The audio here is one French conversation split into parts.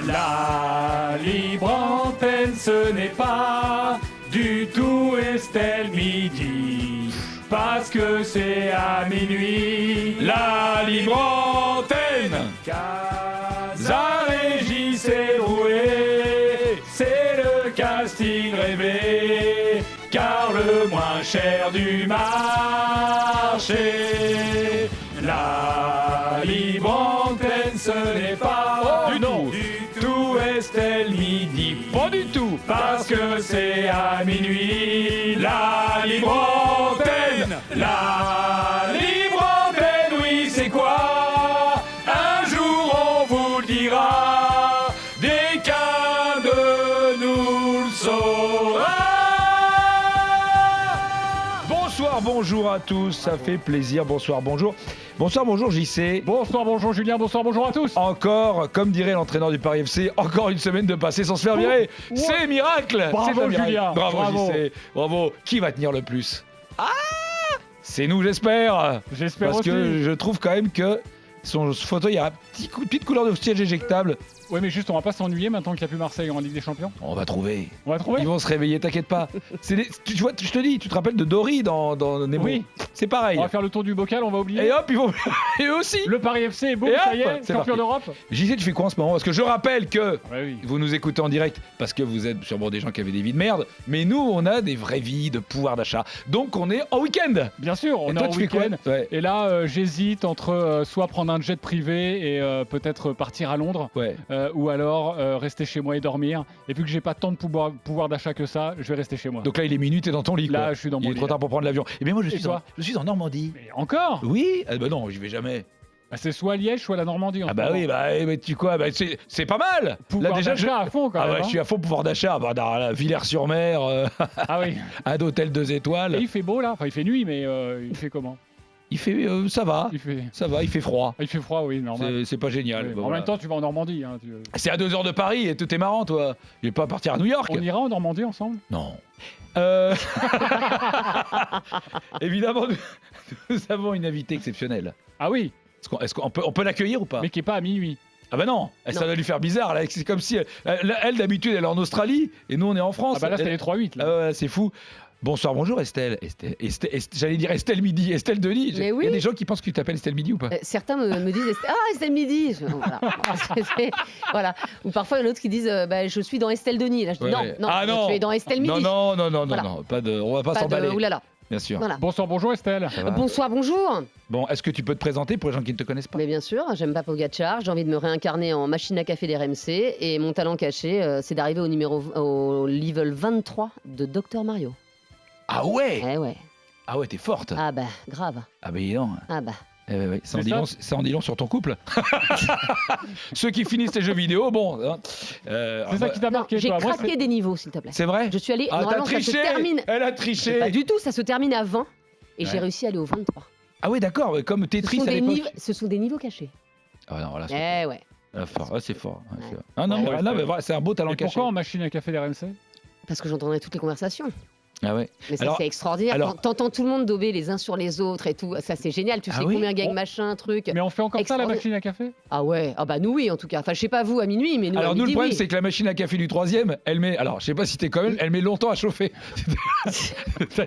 La libre antenne, ce n'est pas du tout Estelle Midi, parce que c'est à minuit. La libre antenne, Casa Régis et Rouet, c'est le casting rêvé, car le moins cher du marché. La libre antenne, ce n'est pas du tout Estelle Midi, Pas du tout. parce que c'est à minuit. La libre antenne, la libre antenne, oui, c'est quoi? Un jour on vous le dira, dès qu'un de nous le saura. Bonsoir, bonjour à tous, ça fait plaisir. Bonsoir, bonjour. Bonsoir, bonjour JC. Bonsoir, bonjour Julien, bonsoir, bonjour à tous. Encore, comme dirait l'entraîneur du Paris FC, encore une semaine de passé sans se faire virer. C'est miracle. Bravo, C'est un miracle. Julien. Bravo JC. Bravo. Qui va tenir le plus? C'est nous, j'espère. J'espère Parce aussi. que je trouve quand même que son fauteuil a une petite couleur de siège éjectable. Oui, mais juste, on va pas s'ennuyer maintenant qu'il n'y a plus Marseille en Ligue des Champions. On va trouver. On va trouver. Ils vont se réveiller, t'inquiète pas. Tu vois, je te dis, tu te rappelles de Dory dans Nemo? Oui. C'est pareil. On va faire le tour du bocal, on va oublier. Et hop, ils vont. Et eux aussi. Le Paris FC est beau, Et ça hop, y est, c'est champion parti. d'Europe. JC, tu fais quoi en ce moment? Parce que je rappelle que Ouais, oui. vous nous écoutez en direct parce que vous êtes sûrement des gens qui avaient des vies de merde, mais nous, on a des vraies vies de pouvoir d'achat. Donc, on est en week-end. Bien sûr, on Et est toi, en tu fais quoi? week-end. Ouais. Et là, j'hésite entre soit prendre un jet privé et peut-être partir à Londres, Ouais. ou alors rester chez moi et dormir. Et vu que j'ai pas tant de pouvoir d'achat que ça, je vais rester chez moi. Donc là, il est minuit, t'es dans ton lit. Là, quoi. je suis dans Il mon est lit, trop tard là. pour prendre l'avion. Et bien, moi, je Et suis toi en Normandie. Mais encore Oui. Ah bah non, j'y vais jamais. Bah, c'est soit Liège, soit la Normandie. en Ah ce bah moment. oui, bah tu quoi, bah, c'est pas mal. Pouvoir Là déjà, d'achat à fond quand ah même. ouais, hein. je suis à fond pouvoir d'achat. Bah, dans la Villers-sur-Mer, Ah oui. un d'hôtel 2 étoiles. Et il fait beau là, enfin il fait nuit, mais il fait comment? Il fait, ça va, Il fait... ça va, il fait froid. il fait froid, oui, normal. C'est pas génial. Oui. Bah, En voilà. même temps, tu vas en Normandie. Hein, C'est à 2 heures de Paris et tout est marrant, toi. Je vais pas partir à New York. On ira en Normandie ensemble? Non. Évidemment, nous avons une invitée exceptionnelle. Ah oui, Est-ce qu'on peut l'accueillir ou pas? mais qui est pas à minuit. Ah bah non, ça va lui faire bizarre. Là. C'est comme si elle d'habitude elle est en Australie et nous on est en France. Ah bah là, c'est Elle- les 3-8 là. Ah ouais, c'est fou. Bonsoir, bonjour Estelle. J'allais dire Estelle Midi, Estelle Denis. Mais Il oui. y a des gens qui pensent que tu t'appelles Estelle Midi ou pas? Certains me disent Estelle Midi. Voilà. Voilà. Ou parfois il y en a d'autres qui disent je suis dans Estelle Denis. Là je dis Ouais, non, ouais. non, Ah non. tu es dans Estelle Midi. Non, Voilà. pas de, on va pas Pas s'emballer. de oulala. Bien sûr. Voilà. Bonsoir, bonjour Estelle. Ça va Bonsoir, bonjour. Bon, est-ce que tu peux te présenter pour les gens qui ne te connaissent pas? Mais bien sûr, j'aime pas Pogacar. J'ai envie de me réincarner en machine à café d'RMC et mon talent caché, c'est d'arriver au level 23 de Dr Mario. Ah ouais. Eh ouais. Ah ouais, t'es forte. Ah bah grave. Ah bah dis donc. Ah bah. Ouais. Ça en C'est dit ça long- ça en dit long sur ton couple. Ceux qui finissent les jeux vidéo, bon. Hein, C'est ça qui t'a Non, marqué, j'ai toi. Moi, craqué des niveaux, s'il te plaît. c'est vrai? Je suis allée. Ah, t'as Normalement, ça se triché. termine. Elle a triché. Pas du tout, ça se termine à 20 et j'ai Ouais. réussi à aller au 23. Ah oui, d'accord, comme Tetris à l'époque. Ce sont des niveaux cachés. Ah non, là, c'est Eh ouais. fort. Ouais, c'est fort. Ouais, Ouais. c'est vrai. Ah non, Ouais, non, ouais. mais voilà, c'est un beau talent Et caché. pourquoi en machine à café d'RMC? Parce que j'entendais toutes les conversations. Ah ouais. Mais ça, Alors- c'est extraordinaire. alors- T'entends tout le monde dober les uns sur les autres et tout. Ça, c'est génial. Tu Ah sais oui combien gagne On- machin, truc. Mais on fait encore ça, la Extraordinaire. machine à café? Ah ouais. Ah bah nous, oui, en tout cas. Enfin, je sais pas vous à minuit, mais nous, Alors à nous, le midi, problème, oui. c'est que la machine à café du 3e, elle met. Alors, je sais pas si t'es quand même, elle met longtemps à chauffer. Bah,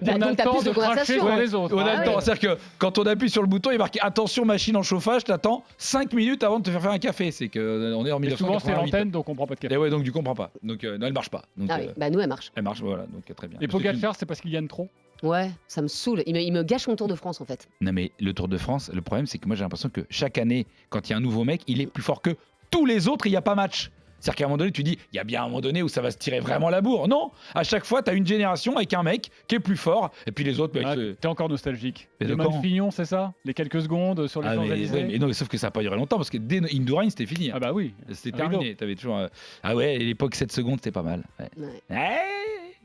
On a donc, le t'as temps plus de de cracher conversation. sur Ouais. les autres. On a Ah le temps. ouais. C'est-à-dire que quand on appuie sur le bouton, il est marqué attention, machine en chauffage, t'attends 5 minutes avant de te faire un café. C'est que on est en Et souvent, c'est 1988. l'antenne, donc on prend pas de café. Et ouais, donc tu comprends pas. Donc non, elle marche pas. Donc Ah oui. Bah nous, elle marche. elle marche, voilà. Donc très bien. Et Parce que tu- Pogacar, c'est parce qu'il gagne trop? Ouais, ça me saoule. Il me gâche mon Tour de France, en fait. Non mais le Tour de France, le problème c'est que moi j'ai l'impression que chaque année, quand il y a un nouveau mec, il est plus fort que tous les autres, il n'y a pas match. C'est-à-dire qu'à un moment donné, tu dis, il y a bien un moment donné où ça va se tirer vraiment la bourre. Non, à chaque fois, tu as une génération avec un mec qui est plus fort, et puis les autres, mec, Ah, c'est- T'es encore nostalgique. Mais de Les quand Magne-Fignon, c'est ça? Les quelques secondes sur les Ah, mais, Champs-Élysées? mais non, mais sauf que ça n'a pas duré longtemps, parce que dès Indurain, c'était fini. Ah bah oui. C'était rideau. terminé. T'avais toujours. Ah ouais, à l'époque, 7 secondes, c'était pas mal. Ouais. Ouais.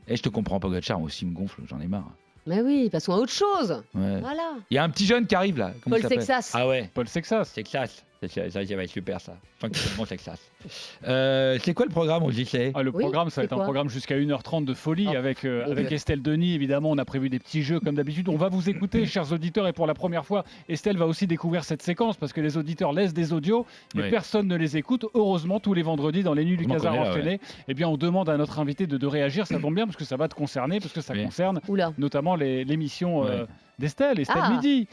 Et je te comprends, Pogacar, moi aussi, il me gonfle, j'en ai marre. Mais oui, passons à autre chose. Ouais. Voilà. Il y a un petit jeune qui arrive là. Comment Paul il s'appelle Sexas. Ah ouais, Paul Sexas. c'est classe. Ça va être super, ça. Bon Texas. C'est quoi le programme au JC? Le Oui, programme, ça va c'est être un quoi programme jusqu'à 1h30 de folie Oh, avec Dieu. Estelle Denis. Évidemment, on a prévu des petits jeux comme d'habitude. On va vous écouter, chers auditeurs. Et pour la première fois, Estelle va aussi découvrir cette séquence parce que les auditeurs laissent des audios, mais Oui. personne ne les écoute. Heureusement, tous les vendredis, dans les nuits du Heureusement Casar qu'on est là, enchaîné, eh bien, on demande à notre invité de réagir. Ça tombe bien parce que ça va te concerner, parce que ça Oui. concerne Oula. notamment l'émission Ouais. d'Estelle, Estelle Ah. Midi.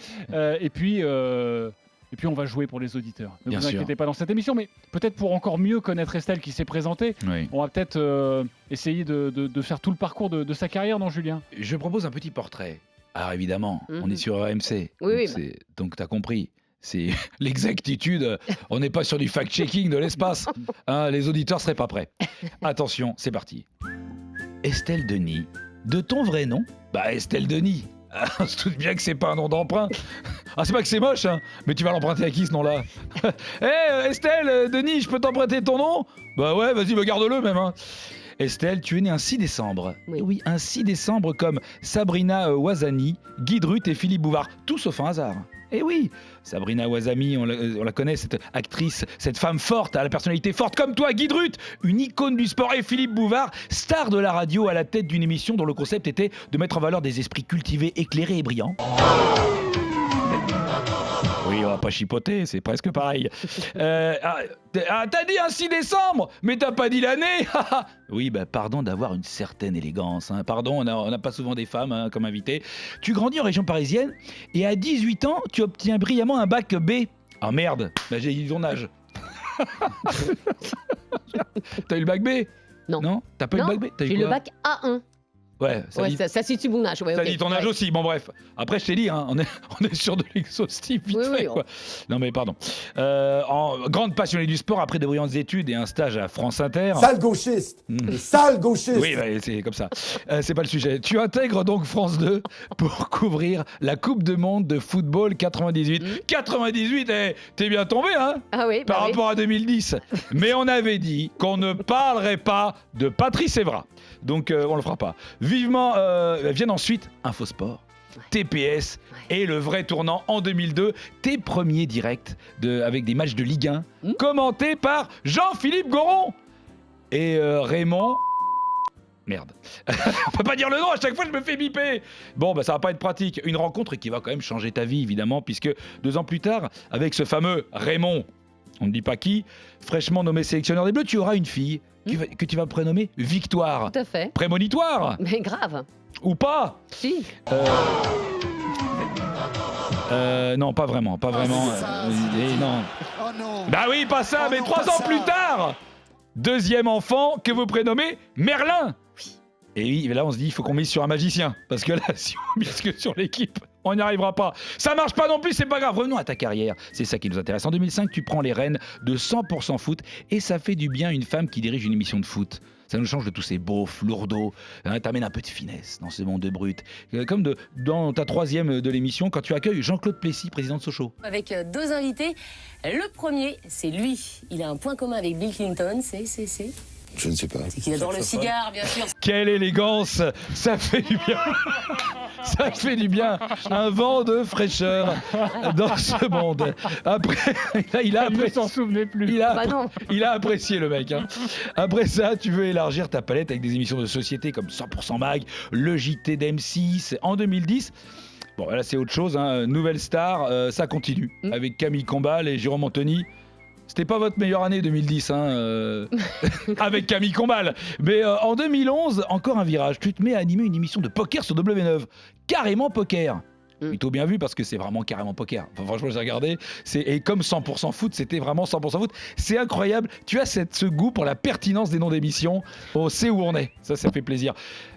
Et puis on va jouer pour les auditeurs. Ne Bien vous sûr. inquiétez pas dans cette émission, mais peut-être pour encore mieux connaître Estelle qui s'est présentée, Oui. on va peut-être essayer de faire tout le parcours de sa carrière, non Julien? Je propose un petit portrait. Alors évidemment, on est sur RMC. Oui, Donc t'as compris. C'est l'exactitude. On n'est pas sur du fact-checking de l'espace. Hein, les auditeurs seraient pas prêts. Attention, c'est parti. Estelle Denis. De ton vrai nom? Bah Estelle Denis. On se doute bien que c'est pas un nom d'emprunt. Ah, c'est pas que c'est moche, hein, mais tu vas l'emprunter à qui ce nom-là? Hé, Estelle, Denis, je peux t'emprunter ton nom? Bah ouais, vas-y, garde-le même. Hein. Estelle, tu es née un 6 décembre. Oui. Et oui, un 6 décembre comme Sabrina Ouazani, Guy Drut et Philippe Bouvard. Tout sauf un hasard. Et oui, Sabrina Ouazani, on la connaît, cette actrice, cette femme forte, à la personnalité forte comme toi, Guy Drut, une icône du sport, et Philippe Bouvard, star de la radio à la tête d'une émission dont le concept était de mettre en valeur des esprits cultivés, éclairés et brillants. Oui, on va pas chipoter, c'est presque pareil. T'as dit un 6 décembre, mais t'as pas dit l'année. Oui, pardon d'avoir une certaine élégance. Hein. Pardon, on n'a pas souvent des femmes comme invitées. Tu grandis en région parisienne et à 18 ans, tu obtiens brillamment un bac B. Ah merde, j'ai dit ton âge. T'as eu le bac B? Non. T'as pas eu Non, le bac B? T'as eu J'ai quoi? le bac A1. Ouais, Ouais, ça situe mon âge. Ouais, ça ok. dit ton âge Ouais. aussi, bon bref. Après je t'ai dit, hein, on est sur de l'exhaustif vite Oui, fait oui, quoi. Non mais pardon. En grande passionnée du sport, après de brillantes études et un stage à France Inter. Sale gauchiste. Sale gauchiste. Oui, c'est comme ça. C'est pas le sujet. Tu intègres donc France 2 pour couvrir la Coupe du Monde de football 98. 98, t'es bien tombé, hein, Ah oui, par bah oui. rapport à 2010. Mais on avait dit qu'on ne parlerait pas de Patrice Evra. Donc on le fera pas. Vivement, viennent ensuite Infosport, TPS et le vrai tournant en 2002, tes premiers directs avec des matchs de Ligue 1 commentés par Jean-Philippe Goron et Raymond. Merde. On peut pas dire le nom, à chaque fois je me fais biper. Bon, ça va pas être pratique. Une rencontre qui va quand même changer ta vie, évidemment, puisque 2 ans plus tard, avec ce fameux Raymond, on ne dit pas qui, fraîchement nommé sélectionneur des Bleus, tu auras une fille que tu vas prénommer Victoire. Tout à fait. Prémonitoire Mais grave. ou pas? Si. Non, pas vraiment, pas vraiment. Non. Oh non. Bah oui, pas ça, Oh mais non, 3 pas ans ça. plus tard, deuxième enfant que vous prénommez Merlin. Et oui, là on se dit il faut qu'on mise sur un magicien, parce que là si on mise que sur l'équipe, on n'y arrivera pas. Ça marche pas non plus, c'est pas grave. Revenons à ta carrière, c'est ça qui nous intéresse. En 2005, tu prends les rênes de 100% foot et ça fait du bien une femme qui dirige une émission de foot. Ça nous change de tous ces beaufs, lourdeaux. Hein, t'amènes un peu de finesse dans ce monde de brut. Comme dans ta 3e de l'émission, quand tu accueilles Jean-Claude Plessis, président de Sochaux. Avec 2 invités. Le premier, c'est lui. Il a un point commun avec Bill Clinton, c'est Je ne sais pas. qu'il adore le cigare, bien sûr. Quelle élégance! Ça fait du bien! Ça fait du bien! Un vent de fraîcheur dans ce monde. Après, il a Il ne apprécié. s'en souvenait plus. Bah non. Il a apprécié le mec. Hein. Après ça, tu veux élargir ta palette avec des émissions de société comme 100% Mag, le JT d'M6 en 2010. Bon, là c'est autre chose. Hein. Nouvelle star, ça continue avec Camille Combal et Jérôme Anthony. C'était pas votre meilleure année 2010, hein, avec Camille Combal. Mais en 2011, encore un virage. Tu te mets à animer une émission de poker sur W9. Carrément poker. Plutôt bien vu parce que c'est vraiment carrément poker. Enfin, franchement, j'ai regardé. Et comme 100% foot, c'était vraiment 100% foot. C'est incroyable. Tu as ce goût pour la pertinence des noms d'émissions. On sait où on est. Ça fait plaisir.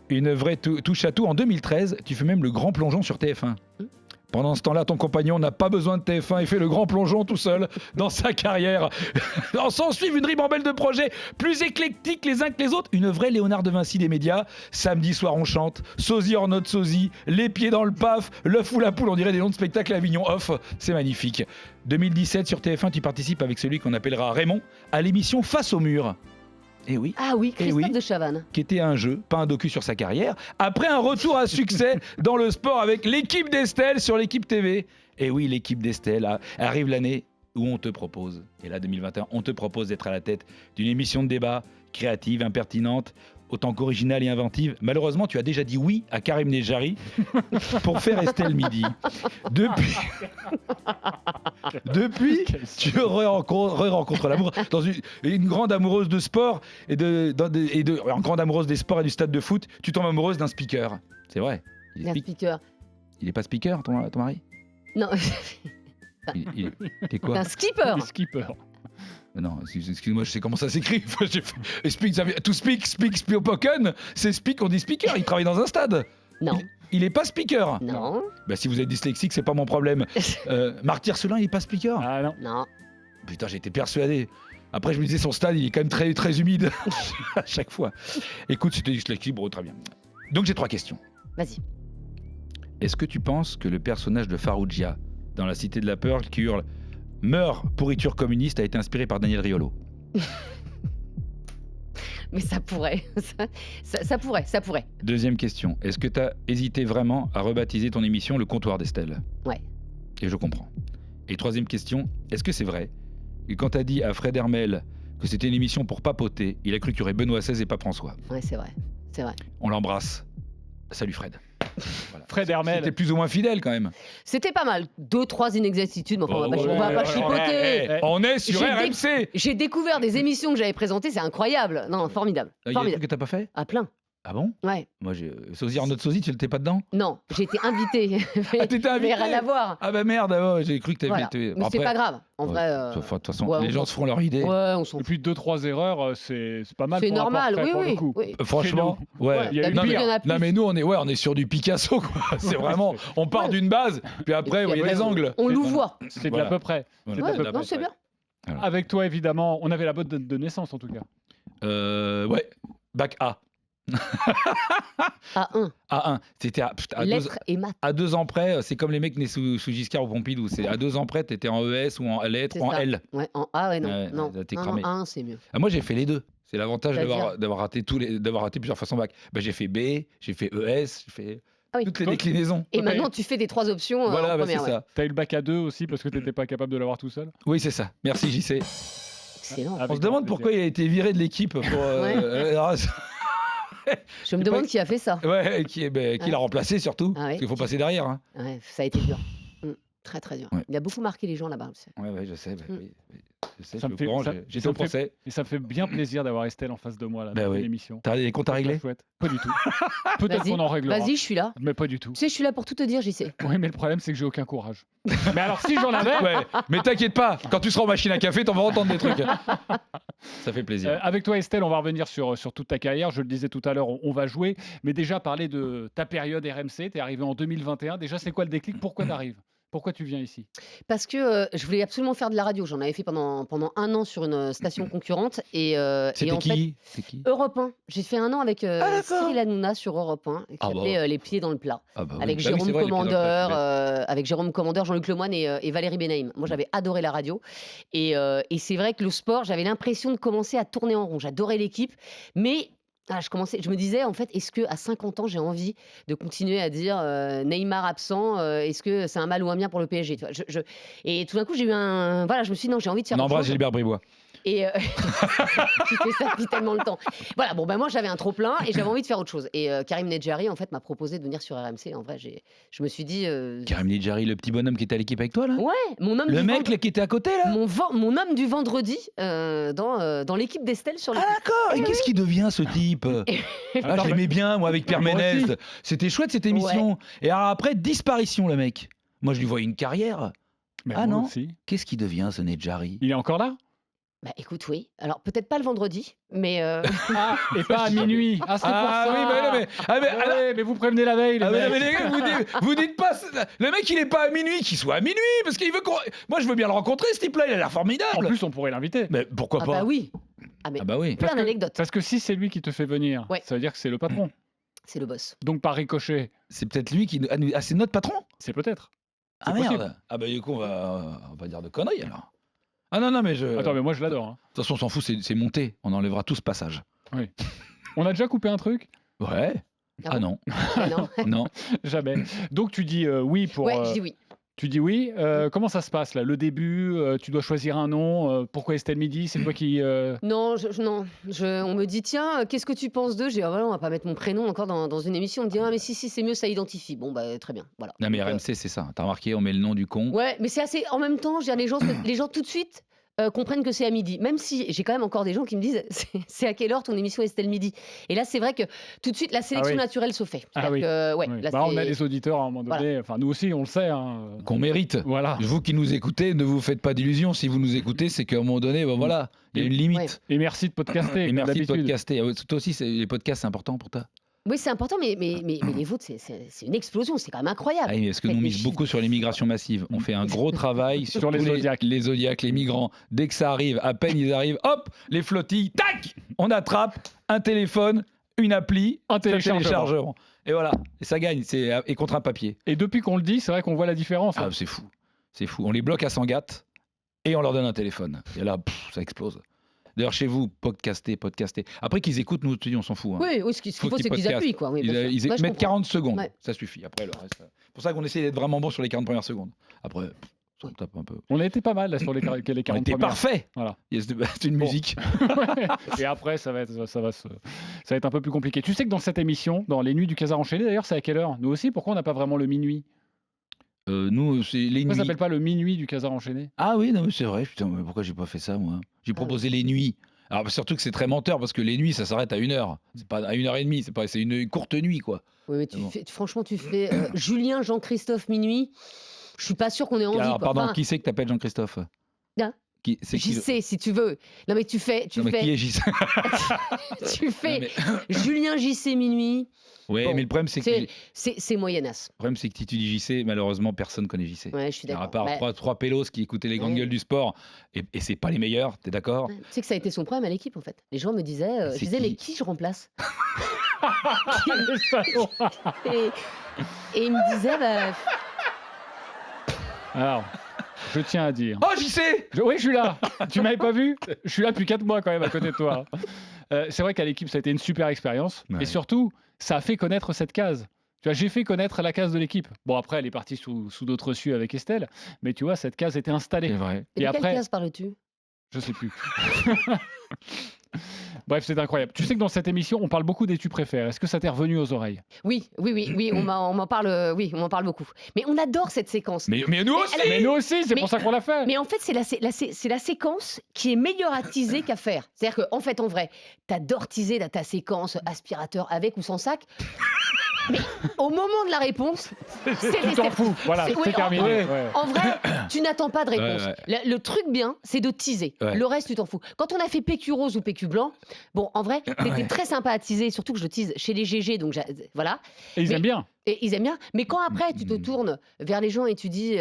Une vraie touche à tout. En 2013, tu fais même le grand plongeon sur TF1. Pendant ce temps-là, ton compagnon n'a pas besoin de TF1 et fait le grand plongeon tout seul dans sa carrière. On s'en suit une ribambelle de projets plus éclectiques les uns que les autres. Une vraie Léonard de Vinci des médias. Samedi soir, on chante. Sosie or not sosie. Les pieds dans le paf. L'œuf ou la poule, on dirait des noms de spectacles à Avignon off. C'est magnifique. 2017, sur TF1, tu participes avec celui qu'on appellera Raymond à l'émission Face au mur. Eh oui. Ah oui, Christophe oui. de Chavannes. Qui était un jeu, pas un docu sur sa carrière, après un retour à succès dans le sport avec l'équipe d'Estelle sur l'équipe TV. Et oui, l'équipe d'Estelle arrive l'année où on te propose, et là 2021, on te propose d'être à la tête d'une émission de débat créative, impertinente, autant qu'originale et inventive. Malheureusement, tu as déjà dit oui à Karim Nedjari pour faire Estelle Midi. Depuis tu rencontres l'amour dans une grande amoureuse de sport une grande amoureuse des sports et du stade de foot. Tu tombes amoureuse d'un speaker. C'est vrai. Un speaker. Il est pas speaker, ton mari? Non, Il est quoi? un skipper. Les skippers. Non, excuse-moi, je sais comment ça s'écrit. Speak, to speak, spoken, c'est speak, on dit speaker. Il travaille dans un stade. Non. Il est pas speaker. Non. Bah, si vous êtes dyslexique, c'est pas mon problème. Marc Tiercelin, il est pas speaker. Ah non. Non. Putain, j'étais persuadé. Après, je me disais, son stade, il est quand même très, très humide à chaque fois. Écoute, c'était dyslexique, bro, très bien. Donc, j'ai 3 questions. Vas-y. Est-ce que tu penses que le personnage de Farrugia dans La Cité de la Peur qui hurle « Meurs, pourriture communiste » a été inspiré par Daniel Riolo? Mais ça pourrait. Ça pourrait. Deuxième question. Est-ce que tu as hésité vraiment à rebaptiser ton émission Le Comptoir d'Estelle? Ouais. Et je comprends. Et troisième question. Est-ce que c'est vrai que quand tu as dit à Fred Hermel que c'était une émission pour papoter, il a cru qu'il y aurait Benoît XVI et pas François? Ouais, c'est vrai. C'est vrai. On l'embrasse. Salut Fred. Voilà. Fred Hermel. C'était plus ou moins fidèle quand même. C'était pas mal. 2-3 inexactitudes, mais enfin, on va Oh, pas chipoter. On est sur J'ai RMC. J'ai découvert des émissions que j'avais présentées, c'est incroyable. Non, formidable. Il y a des trucs Formidable. que t'as pas fait? À plein. Ah bon? Ouais. Moi, Sosie, Arnaud de Sosie, tu n'étais pas dedans? Non, j'ai été invitée. Ah, t'étais invité? Mais rien à voir. Ah bah merde, ouais, j'ai cru que t'avais Voilà. été... Mais c'est pas grave. En vrai. De toute façon, ouais, les gens se feront leur idée. Ouais, on s'en Et fout. puis 2-3 erreurs, c'est pas mal. C'est pour un normal, portrait, oui, pour le oui. coup. oui. Franchement, ouais. Il y a eu non, D'habitude, pire. il y en a plus. Non mais nous on est sur du Picasso quoi. C'est vraiment on part d'une base puis après Et vous puis voyez les après, angles. On louvoie. C'est de Voilà. l'à peu près. Voilà. Ouais, de l'à peu non, c'est près. bien. Avec toi, évidemment, on avait la bonne date de naissance en tout cas. Ouais, bac A. A1. A1, c'était à Lettres et maths. 2 ans près, c'est comme les mecs nés sous Giscard ou Pompidou, c'est à 2 ans près t'étais en ES ou en lettres C'est ou en ça. L. Ouais, en A, ouais, non. Ouais, non, t'es non, cramé. A1, c'est mieux. Ah, moi j'ai fait les deux. C'est l'avantage C'est-à-dire d'avoir raté plusieurs fois son bac. Bah, j'ai fait B, j'ai fait ES, j'ai fait Ah oui. toutes les déclinaisons. Et Ok. maintenant, tu fais des 3 options Voilà, en bah, c'est première. Ouais. ça. T'as eu le bac à 2 aussi parce que t'étais pas capable de l'avoir tout seul. Oui, c'est ça. Merci JC. Excellent. Avec On se grand demande plaisir. pourquoi il a été viré de l'équipe pour Je me demande qui a fait ça. ouais, qui l'a remplacé surtout. Ah ouais. Parce qu'il faut passer derrière. Hein. Ouais, ça a été dur. Très très dur. Ouais. Il a beaucoup marqué les gens là-bas. Tu sais. Ouais, je sais. Oui. Je sais, Ça je me suis au fait- courant, ça- j'étais ça au me fait- procès. Et ça me fait bien plaisir d'avoir Estelle en face de moi là, Bah dans oui. l'émission. T'as des comptes à régler? Chouette. Pas du tout. Peut-être Vas-y, qu'on en réglera. Vas-y, je suis là. Mais pas du tout. Tu sais, je suis là pour tout te dire, j'y sais. Oui, mais le problème, c'est que j'ai aucun courage. Mais alors, si j'en avais, Ouais, mais t'inquiète pas, quand tu seras en machine à café, t'en vas entendre des trucs. Ça fait plaisir. avec toi, Estelle, on va revenir sur toute ta carrière. Je le disais tout à l'heure, on va jouer. Mais déjà, parler de ta période RMC. T'es arrivé en 2021. Déjà, c'est quoi le déclic? Pourquoi t'arrives? Pourquoi tu viens ici? Parce que je voulais absolument faire de la radio. J'en avais fait pendant 1 an sur une station concurrente. Et C'était en fait, qui? C'est qui? Europe 1. J'ai fait 1 an avec d'accord. Cyril Hanouna sur Europe 1, qui Ah s'appelait bon. Les Pieds dans le plat. Ah bah oui. Avec Bah oui, Jérôme c'est vrai, les pieds dans le plat, Commandeur, Jean-Luc Lemoyne et Valérie Benaïm. Moi, j'avais adoré la radio. Et c'est vrai que le sport, j'avais l'impression de commencer à tourner en rond. J'adorais l'équipe. Mais je me disais, en fait, est-ce qu'à 50 ans, j'ai envie de continuer à dire Neymar absent, est-ce que c'est un mal ou un bien pour le PSG, tu vois, Et tout d'un coup, j'ai eu un. Voilà, je me suis dit, non, j'ai envie de faire On autre embrasse chose. Gilbert Bribois. Et tu fais ça depuis tellement le temps. Voilà, bon, ben moi j'avais un trop plein et j'avais envie de faire autre chose. Et Karim Nedjari, en fait, m'a proposé de venir sur RMC. En vrai, je me suis dit. Karim Nedjari, le petit bonhomme qui était à l'équipe avec toi là? Ouais, mon homme Le du mec vendre- là, qui était à côté là? mon homme du vendredi dans l'équipe d'Estelle sur le. Ah d'accord, et qu'est-ce qui devient ce type? Ah, Attends, je l'aimais bien, moi, avec Pierre Moi aussi. Ménez. C'était chouette cette émission. Et alors après, disparition, le mec. Moi, je lui voyais une carrière. Mais Ah moi non. aussi. Qu'est-ce qui devient ce Nedjari? Il est encore là? Bah écoute, oui. Alors peut-être pas le vendredi, mais. Ah, et pas à minuit. Ah, c'est Ah pour ça. oui, mais non, mais. Ah, mais, Ah ouais, mais vous prévenez la veille, les ah, mais, non, mecs. mais les gars, vous dites pas. Le mec, il est pas à minuit, qu'il soit à minuit, parce qu'il veut qu'on. Moi, je veux bien le rencontrer, ce type-là, il a l'air En formidable. plus, on pourrait l'inviter. Mais pourquoi Ah pas? bah oui. Ah mais Ah bah oui. plein Parce que- d'anecdotes. Parce que si c'est lui qui te fait venir, Ouais. ça veut dire que c'est le patron. C'est le boss. Donc par ricochet, C'est peut-être lui qui. Ah, c'est notre patron? c'est peut-être. Ah C'est merde. possible. Ah bah du coup, on va dire de conneries alors. Ah non, non, mais je. Attends, mais moi je l'adore. Hein. De toute façon, on s'en fout, c'est monté. On enlèvera tout ce passage. On a déjà coupé un truc? Ouais. Ah bon non, Ah non. non. Jamais. Donc tu dis oui pour. Ouais, je dis oui. Tu dis oui. Comment ça se passe là? Le début, tu dois choisir un nom. Pourquoi Estelle Midi? C'est toi qui. Non, on me dit tiens, qu'est-ce que tu penses d'eux? J'ai dit ah, voilà, on va pas mettre mon prénom encore dans une émission. On me dit ah mais si c'est mieux, ça identifie. Bon bah très bien, voilà. Non, mais Donc, RMC, c'est ça. T'as remarqué, on met le nom du con. ouais, mais c'est assez. En même temps, je veux dire, les gens tout de suite comprennent que c'est à midi. Même si j'ai quand même encore des gens qui me disent c'est à quelle heure ton émission Estelle Midi? Et là, c'est vrai que tout de suite la sélection oui. naturelle se fait. Ah C'est-à-dire oui. que, ouais, Oui. là, Bah, on a c'est- les auditeurs à un moment donné. Enfin, nous aussi, on le sait. Hein. Qu'on mérite. Voilà. Vous qui nous écoutez, ne vous faites pas d'illusions. Si vous nous écoutez, c'est qu'à un moment donné, ben voilà, il y a une limite. Ouais. Et merci de podcaster. Et comme merci de d'habitude. podcaster. Toi aussi, les podcasts, c'est important pour toi. Oui, c'est important, mais les vôtres, c'est une explosion. C'est quand même incroyable. Ah oui, parce que Faites nous, on des mise chiffres. beaucoup sur l'immigration massive. On fait un gros travail sur, Sur les tous Zodiacs. les Zodiacs, les migrants. Dès que ça arrive, à peine ils arrivent, hop, les flottilles, tac, on attrape un téléphone, une appli, Un ça téléchargement. téléchargement. Et voilà, et ça gagne, et contre un papier. Et depuis qu'on le dit, c'est vrai qu'on voit la différence. Ah, c'est fou, c'est fou. On les bloque à Sangatte et on leur donne un téléphone. Et là, ça explose. D'ailleurs, chez vous, podcaster. Après qu'ils écoutent, nous, on s'en fout. Hein. Oui, ce qu'il Faut faut, qu'ils c'est qu'ils podcastent. appuient, quoi. Oui, bien sûr. Ils Ouais, je mettent comprends. 40 secondes, Ouais. ça suffit. Après, le reste. C'est pour ça qu'on essaie d'être vraiment bon sur les 40 premières secondes. Après, on tape un peu. On a été pas mal là sur les 40 On était premières. parfait. Voilà. C'est une Bon. musique. Et après, ça va être un peu plus compliqué. Tu sais que dans cette émission, dans les nuits du Casar enchaîné, d'ailleurs, c'est à quelle heure? Nous aussi, pourquoi on n'a pas vraiment le minuit? Nous, c'est les Pourquoi ça nuits. s'appelle pas le minuit du Casar enchaîné? Ah oui, non, mais c'est vrai. Putain, mais pourquoi j'ai pas fait ça, moi? J'ai proposé les nuits. Alors, surtout que c'est très menteur parce que les nuits, ça s'arrête à 1h. C'est pas à 1h30. C'est une courte nuit, quoi. Oui, mais Bon. franchement, tu fais Julien, Jean-Christophe, minuit. Je suis pas sûr qu'on ait envie. Alors, quoi. pardon, Enfin, qui c'est que t'appelles Jean-Christophe? Hein C'est qui? JC, si tu veux. Non, mais tu fais, Non, mais qui est JC? tu fais Non, mais- Julien, JC, minuit. Ouais, Bon, mais le problème, c'est que C'est moyennasse. si tu dis JC, malheureusement, personne connaît JC. Ouais, je suis Alors, à d'accord. part Bah, trois pélos qui écoutaient les grandes Ouais. gueules du sport, et c'est pas les meilleurs, t'es d'accord? tu sais que ça a été son problème à l'équipe, en fait. Les gens me disaient, C'est je disais, qui mais qui je remplace? Les salauds. Et il me disait, bah, Alors, je tiens à dire. Oh, JC! Oui, je suis là. Tu m'avais pas vu? Je suis là depuis 4 mois quand même à côté de toi. C'est vrai qu'à l'équipe, ça a été une super expérience. Ouais. Et surtout, ça a fait connaître cette case. Tu vois, j'ai fait connaître la case de l'équipe. Bon, après, elle est partie sous d'autres cieux avec Estelle. Mais tu vois, cette case était installée. C'est vrai. et Et de quelle après- classe parles-tu? Je sais plus. Bref, c'est incroyable. Tu sais que dans cette émission, on parle beaucoup des tu préfères. Est-ce que ça t'est revenu aux oreilles? Oui, on m'en parle, oui, on m'en parle beaucoup. Mais on adore cette séquence. Mais nous aussi! elle Mais nous aussi, c'est Mais- pour ça qu'on l'a fait. Mais en fait, c'est la séquence qui est meilleure à teaser qu'à faire. C'est-à-dire qu'en fait, en vrai, t'adores teaser ta séquence aspirateur avec ou sans sac. Mais au moment de la réponse, Tu t'en fous. Voilà, c'est- c'est oui, terminé. ouais. Ouais. en vrai, tu n'attends pas de réponse. Ouais, Le truc bien, c'est de teaser. Ouais. Le reste, tu t'en fous. Quand on a fait PQ rose ou PQ blanc, bon, en vrai, c'était Ouais. très sympa à teaser, surtout que je tease chez les GG, donc voilà. Et ils Mais- aiment bien. Et ils aiment bien. Mais quand après, tu te tournes vers les gens et tu dis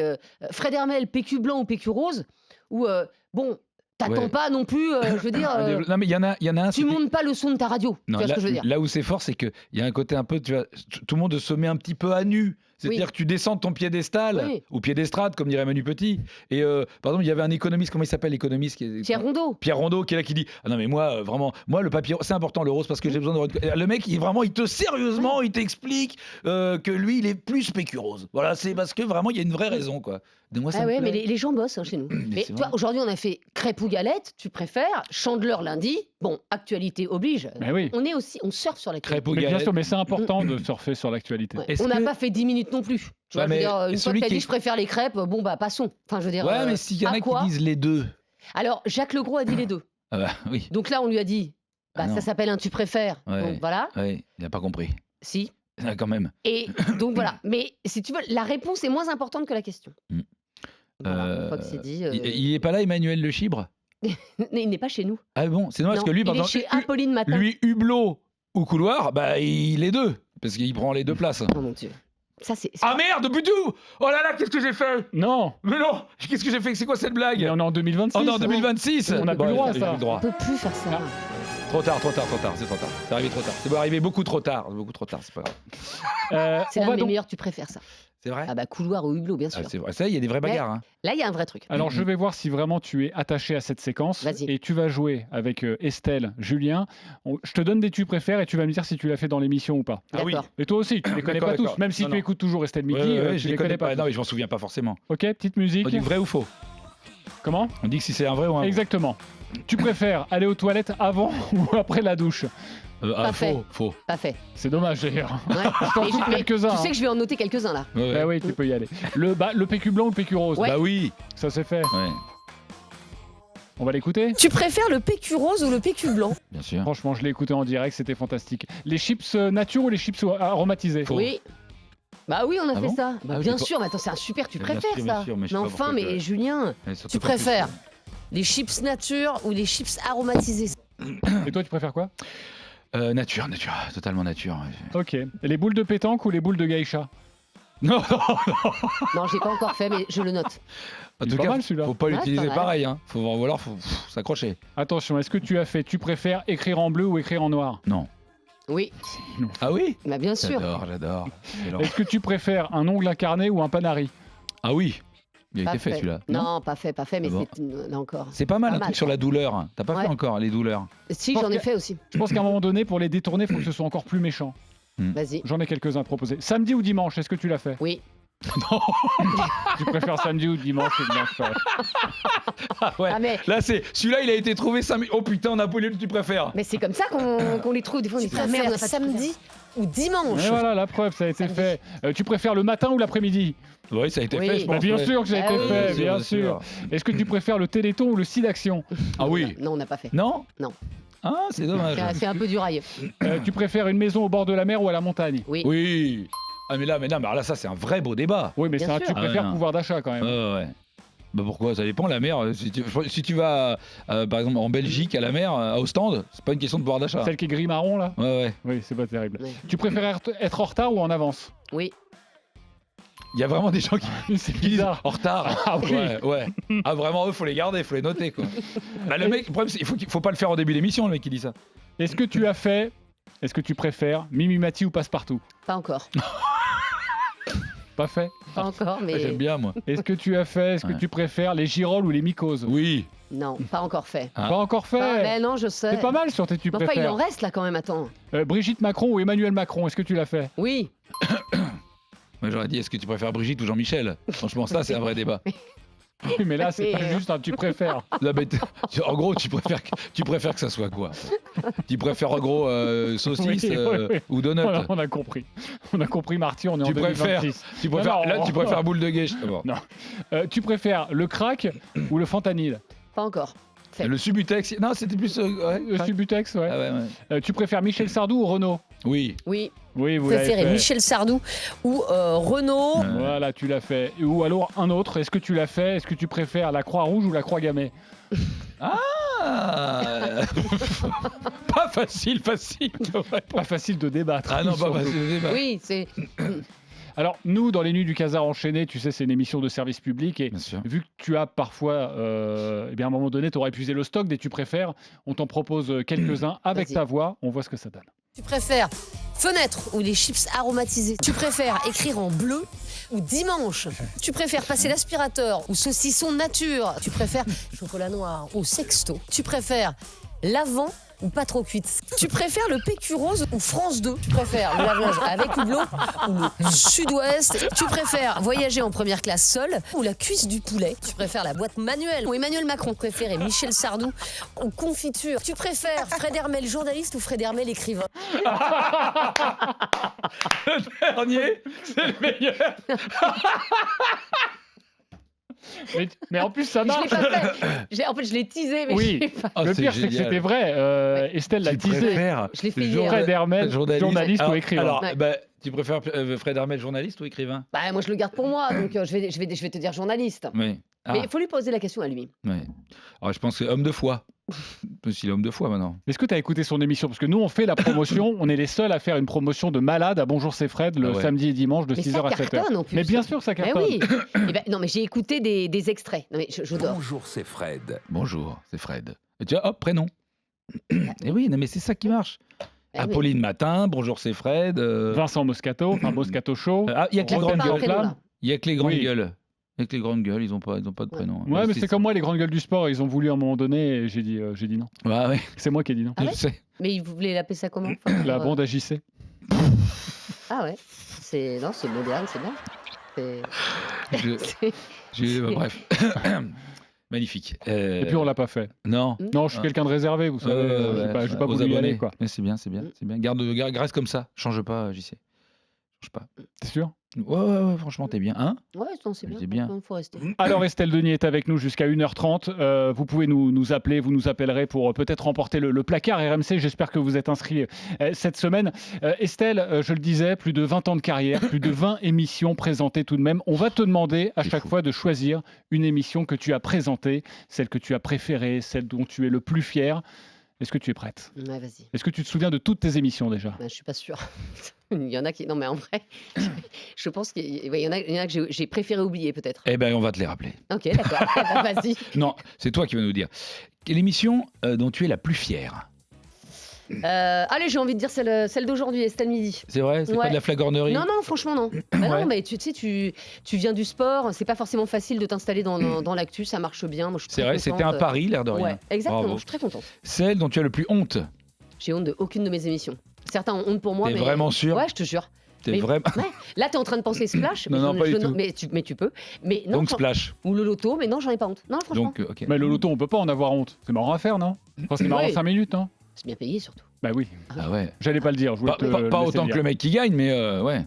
Fred Hermel, PQ blanc ou PQ rose, ou bon, t'attends Ouais. pas non plus, je veux dire, Non, mais il y en a un. tu c'est- montes pas le son de ta radio. Non, tu vois là, ce que je veux dire? là où c'est fort, c'est qu'il y a un côté un peu, tu vois, tout le monde se met un petit peu à nu. C'est-à-dire Oui. que tu descends de ton piédestal, Oui. ou piédestrade, comme dirait Manu Petit. Et par exemple, il y avait un économiste, comment il s'appelle l'économiste Pierre Rondeau. Pierre Rondeau qui est là qui dit ah non mais moi vraiment moi le papier c'est important le rose parce que j'ai besoin de le mec il te sérieusement il t'explique que lui il est plus PQ rose voilà c'est parce que vraiment il y a une vraie raison quoi de moi ça Ah me ouais, plaît. mais les gens bossent chez nous. Mais c'est toi, vrai. aujourd'hui, on a fait crêpe ou galette, tu préfères, chandeleur lundi. Bon, actualité oblige. Mais oui. On surfe sur la Crêpe ou Mais bien galette. sûr, mais c'est important de surfer sur l'actualité. Ouais. Est-ce On n'a que- pas fait 10 minutes non plus. Tu vois, Ouais, je veux mais dire, une fois que celui t'as qui dit est- je préfère les crêpes, bon bah passons. Enfin, je veux dire. ouais mais s'il y en à a quoi qui disent les deux Alors, Jacques Legros a dit les deux. ah bah oui Donc là, on lui a dit, bah, Ah non. ça s'appelle un tu préfères. Ouais. Donc voilà, ouais il a pas compris si. Ah, quand même Et donc voilà. Mais si tu veux, la réponse est moins importante que la question. Mm. Voilà, une fois que c'est dit. il est pas là Emmanuel Le Chibre Il n'est pas chez nous. ah bon c'est dommage Non, parce que lui il par est exemple chez Apolline Matin. lui Hublot ou couloir bah il est deux parce qu'il prend les deux places Oh mon Dieu. Ça, c'est. ah merde Boudou oh là là qu'est-ce que j'ai fait Non, mais non qu'est-ce que j'ai fait c'est quoi cette blague mais on est en 2026. oh non 2026 On n'a plus Bon, le droit à j'ai ça. plus le droit. On peut plus faire ça. Trop tard, c'est trop tard. C'est arrivé trop tard. C'est arrivé beaucoup trop tard, c'est pas grave. C'est on l'un va des donc- meilleurs, tu préfères ça. C'est vrai Ah bah couloir ou hublot, bien Ah, sûr. c'est vrai. Ça, il y a des vraies bagarres. Hein. Là, il y a un vrai truc. Alors, je vais voir si vraiment tu es attaché à cette séquence. Vas-y. Et tu vas jouer avec Estelle, Julien. Je te donne des tu préfères et tu vas me dire si tu l'as fait dans l'émission ou pas. Ah oui. D'accord. Et toi aussi, tu les connais pas tous. d'accord. Même si Non, tu non. écoutes toujours Estelle Midi, Je tu les connais pas. Non, mais je m'en souviens pas forcément. Ok, petite musique. On dit vrai ou faux. Comment On dit que si c'est un vrai ou un faux. Exactement. Tu préfères aller aux toilettes avant ou après la douche? Pas fait. Faux. Pas fait. C'est dommage d'ailleurs. Ouais. t'en Mais trouve mais quelques-uns, Tu hein. sais que je vais en noter quelques-uns là. Ouais, Bah oui, tu peux y aller. Le PQ blanc ou le PQ rose? Ouais. Bah oui. Ça c'est fait. Ouais, On va l'écouter? Tu préfères le PQ rose ou le PQ blanc? bien sûr. Franchement, je l'ai écouté en direct, c'était fantastique. Les chips nature ou les chips aromatisés? Faux. Oui. Bah oui, on a Ah fait bon ça. Bah Ah oui, bien c'est sûr, mais attends, c'est un super, tu Mais bien préfères sûr, bien ça. sûr, mais je sais Mais pas enfin, pourquoi mais Julien, Ouais, surtout Tu pas plus. préfères les chips nature ou les chips aromatisés? Et toi, tu préfères quoi? Nature, totalement nature. Ok. Et les boules de pétanque ou les boules de geisha? Non, non, j'ai pas encore fait, mais je le note. en Il est tout pas cas, mal, celui-là. faut pas Ouais, l'utiliser c'est pas mal. pareil. Hein. Ou alors, faut s'accrocher. Attention, est-ce que tu as fait, tu préfères écrire en bleu ou écrire en noir? Non. Oui, Ah oui bah bien sûr. J'adore. Excellent. Est-ce que tu préfères un ongle incarné ou un panari? Ah oui. Il a Pas été fait celui-là. Non, pas fait, mais Ah bon. c'est là encore. C'est pas mal Pas un mal, truc sur ça. la douleur. T'as pas Ouais. fait encore les douleurs. Si, pense j'en ai que- fait aussi. Je pense qu'à un moment donné, pour les détourner, il faut que ce soit encore plus méchant. Vas-y. J'en ai quelques-uns à proposer. Samedi ou dimanche, est-ce que tu l'as fait? Oui. Tu préfères samedi ou dimanche ou dimanche? Ouais. Ah ouais. Ah, mais, Là, c'est celui-là, il a été trouvé 5 minutes. Oh putain, Napoléon, tu préfères. mais c'est comme ça qu'on les trouve. Des fois, on Tu dit ah, merde, on a préfères pas de samedi ou dimanche? Et voilà, la preuve, ça a été Samedi. fait. Tu préfères le matin ou l'après-midi? Oui, ça a été Oui. fait, je Bah, pense. bien ouais. sûr que ça a Ah été oui, fait, bien sûr. Est-ce que tu préfères le Téléthon ou le site d'action? Ah oui. Non, on n'a pas fait. Non Non. Ah, c'est dommage. C'est un peu du rail. Tu préfères une maison au bord de la mer ou à la montagne? Oui. Oui. Ah mais là, alors là, ça c'est un vrai beau débat. Oui, mais Bien c'est un sûr. tu Ah, préfères non. pouvoir d'achat quand même. Ouais. Bah pourquoi? Ça dépend, la mer. Si tu vas, par exemple, en Belgique, à la mer, à Ostende, c'est pas une question de pouvoir d'achat. Celle qui est gris marron là? Ouais. Oui, c'est pas terrible. Ouais. Tu préfères être en retard ou en avance? Oui. Il y a vraiment des gens C'est qui disent bizarre. en retard. Ah oui. Ouais. Ah vraiment, eux, faut les garder, faut les noter, quoi. Bah, le mec, le problème, c'est faut pas le faire au début d'émission, le mec qui dit ça. Est-ce que tu préfères Mimi Mati ou Passepartout? Pas encore. Pas fait. Pas encore, mais J'aime bien, moi. Est-ce que Ouais. tu préfères les girolles ou les mycoses? Oui. non, pas encore fait. Ah. Pas encore fait. Mais non, je sais. C'est pas mal sur tes tu Mais enfin, il préfères. en reste là quand même. Attends. Brigitte Macron ou Emmanuel Macron, est-ce que tu l'as fait? Oui. Moi, j'aurais dit, est-ce que tu préfères Brigitte ou Jean-Michel? Franchement, ça, c'est un vrai débat. Oui, mais là, c'est Mais, pas juste un tu préfères. Là, mais en gros, tu préfères que ça soit quoi? Tu préfères, en gros, saucisse Oui. ou donut? On a compris. On a compris, Marty, on est Tu en préfères- 2026. Tu préfères, Non, là, tu préfères boule de guêche. Bon. Non. Tu préfères le crack ou le fentanyl? Pas encore. Fait. Le Subutex. Non, c'était plus. Ouais, Le Subutex, ouais. Ah ouais. Tu préfères Michel Sardou ou Renaud? Oui. Oui. Oui, vous Vous l'avez préférez fait. Michel Sardou ou Renaud? Voilà, tu l'as fait. Ou alors un autre, est-ce que tu l'as fait? Est-ce que tu préfères la Croix-Rouge ou la Croix-Gammée? Ah pas facile. Pas facile de débattre. Ah non, pas surtout. facile. Oui, c'est. Alors, nous, dans les Nuits du Casar enchaîné, tu sais, c'est une émission de service public et Bien sûr. vu que tu as parfois, eh bien, à un moment donné, tu auras épuisé le stock des tu préfères, on t'en propose quelques-uns avec Vas-y. ta voix, on voit ce que ça donne. Tu préfères fenêtre ou les chips aromatisés? Tu préfères écrire en bleu ou dimanche? Tu préfères passer l'aspirateur ou saucisson nature? Tu préfères chocolat noir ou sexto? Tu préfères l'avant ou pas trop cuite? Tu préfères le PQ rose ou France 2? Tu préfères le lave-linge avec hublot ou le sud-ouest? Tu préfères voyager en première classe seul ou la cuisse du poulet? Tu préfères la boîte manuelle ou Emmanuel Macron? Préféré Michel Sardou ou confiture? Tu préfères Fred Hermel journaliste ou Fred Hermel écrivain? Le dernier, c'est le meilleur. Mais en plus, ça Je l'ai marche. pas fait. En fait, je l'ai teasé, mais Oui. je l'ai pas. Ah, Le c'est pire, c'est que génial. c'était vrai. Estelle l'a Tu teasé. préfères Je l'ai fait hier. Fred Hermel, journaliste ou écrivain. Alors, Ouais. bah, tu préfères Fred Hermel, journaliste ou écrivain? Bah, moi, je le garde pour moi, donc je vais te dire journaliste. Oui. Ah, Mais il faut lui poser la question à lui. ouais. Alors, je pense que homme de foi. Parce qu'il est homme de foi maintenant. Est-ce que tu as écouté son émission? Parce que nous, on fait la promotion, on est les seuls à faire une promotion de malade à Bonjour c'est Fred le Ah ouais. samedi et dimanche de Mais 6h ça à 7h. cartonne en plus. Mais bien sûr, ça Mais cartonne. oui. Eh ben, non, mais j'ai écouté des extraits. Non, mais je dors. Bonjour, c'est Fred. Bonjour, c'est Fred. Et tu vois, hop, prénom. Et oui, non, mais c'est ça qui marche. Ah oui. Apolline Matin, bonjour c'est Fred. Vincent Moscato, enfin Moscato Show. Il y a que les Là, c'est grandes pas un gueules. prénom, là. Il y a que les grandes Oui. gueules. Avec les grandes gueules, ils ont pas de prénom. Ouais, mais c'est comme moi, les grandes gueules du sport, ils ont voulu à un moment donné et j'ai dit non. Ouais, C'est moi qui ai dit non. Ah je ouais sais. Mais ils voulaient l'appeler ça comment? Enfin, La bande à JC. Ah ouais. C'est moderne, c'est bien. Je- C'est- Bref. Magnifique. Et puis on l'a pas fait. Non. Non, je suis quelqu'un de réservé, vous savez. J'ai pas aux voulu y abonnés. aller, quoi. Mais c'est bien, c'est bien, c'est bien. Reste comme ça. Change pas, JC. Change pas. T'es sûr? Ouais, franchement, t'es bien. Hein? Ouais, non, c'est bien. C'est bien. Il faut rester. Alors Estelle Denis est avec nous jusqu'à 1h30. Vous pouvez nous appeler, vous nous appellerez pour peut-être remporter le placard RMC. J'espère que vous êtes inscrits cette semaine. Estelle, je le disais, plus de 20 ans de carrière, plus de 20 émissions présentées tout de même. On va te demander à chaque fois de choisir une émission que tu as présentée, celle que tu as préférée, celle dont tu es le plus fier. Est-ce que tu es prête? Ouais, vas-y. Est-ce que tu te souviens de toutes tes émissions déjà? Je suis pas sûre. Il y en a qui. Non, mais en vrai, je pense qu'il y en a que j'ai préféré oublier peut-être. Eh ben, on va te les rappeler. Ok, d'accord. Eh ben, vas-y. Non, c'est toi qui vas nous dire. Quelle émission dont tu es la plus fière? Allez, j'ai envie de dire celle d'aujourd'hui, Estelle Midi. C'est vrai? C'est pas Ouais. de la flagornerie? Non, franchement, non. Bah Ouais. non, mais tu sais, tu viens du sport, c'est pas forcément facile de t'installer dans l'actu, ça marche bien. Moi, je suis C'est très vrai, c'était un contente. pari, l'air de rien. Ouais, exactement, Bravo. je suis très contente. Celle dont tu as le plus honte? J'ai honte de aucune de mes émissions. Certains ont honte pour moi, T'es mais. vraiment sûr? Ouais, je te jure. T'es mais- vraiment... Ouais. Là, t'es en train de penser Splash. Non, mais pas du tout. Mais tu peux. Mais non, Donc Splash. ou le loto, mais non, j'en ai pas honte. Non, franchement. Donc, ok. Mais le loto, on peut pas en avoir honte. C'est marrant à faire, non? Enfin, c'est marrant Oui. 5 minutes, non? C'est bien payé surtout. Bah oui. Ah ouais. J'allais pas le dire. Je voulais Pas, te pas- le pas laisser autant dire. que le mec qui gagne, mais ouais.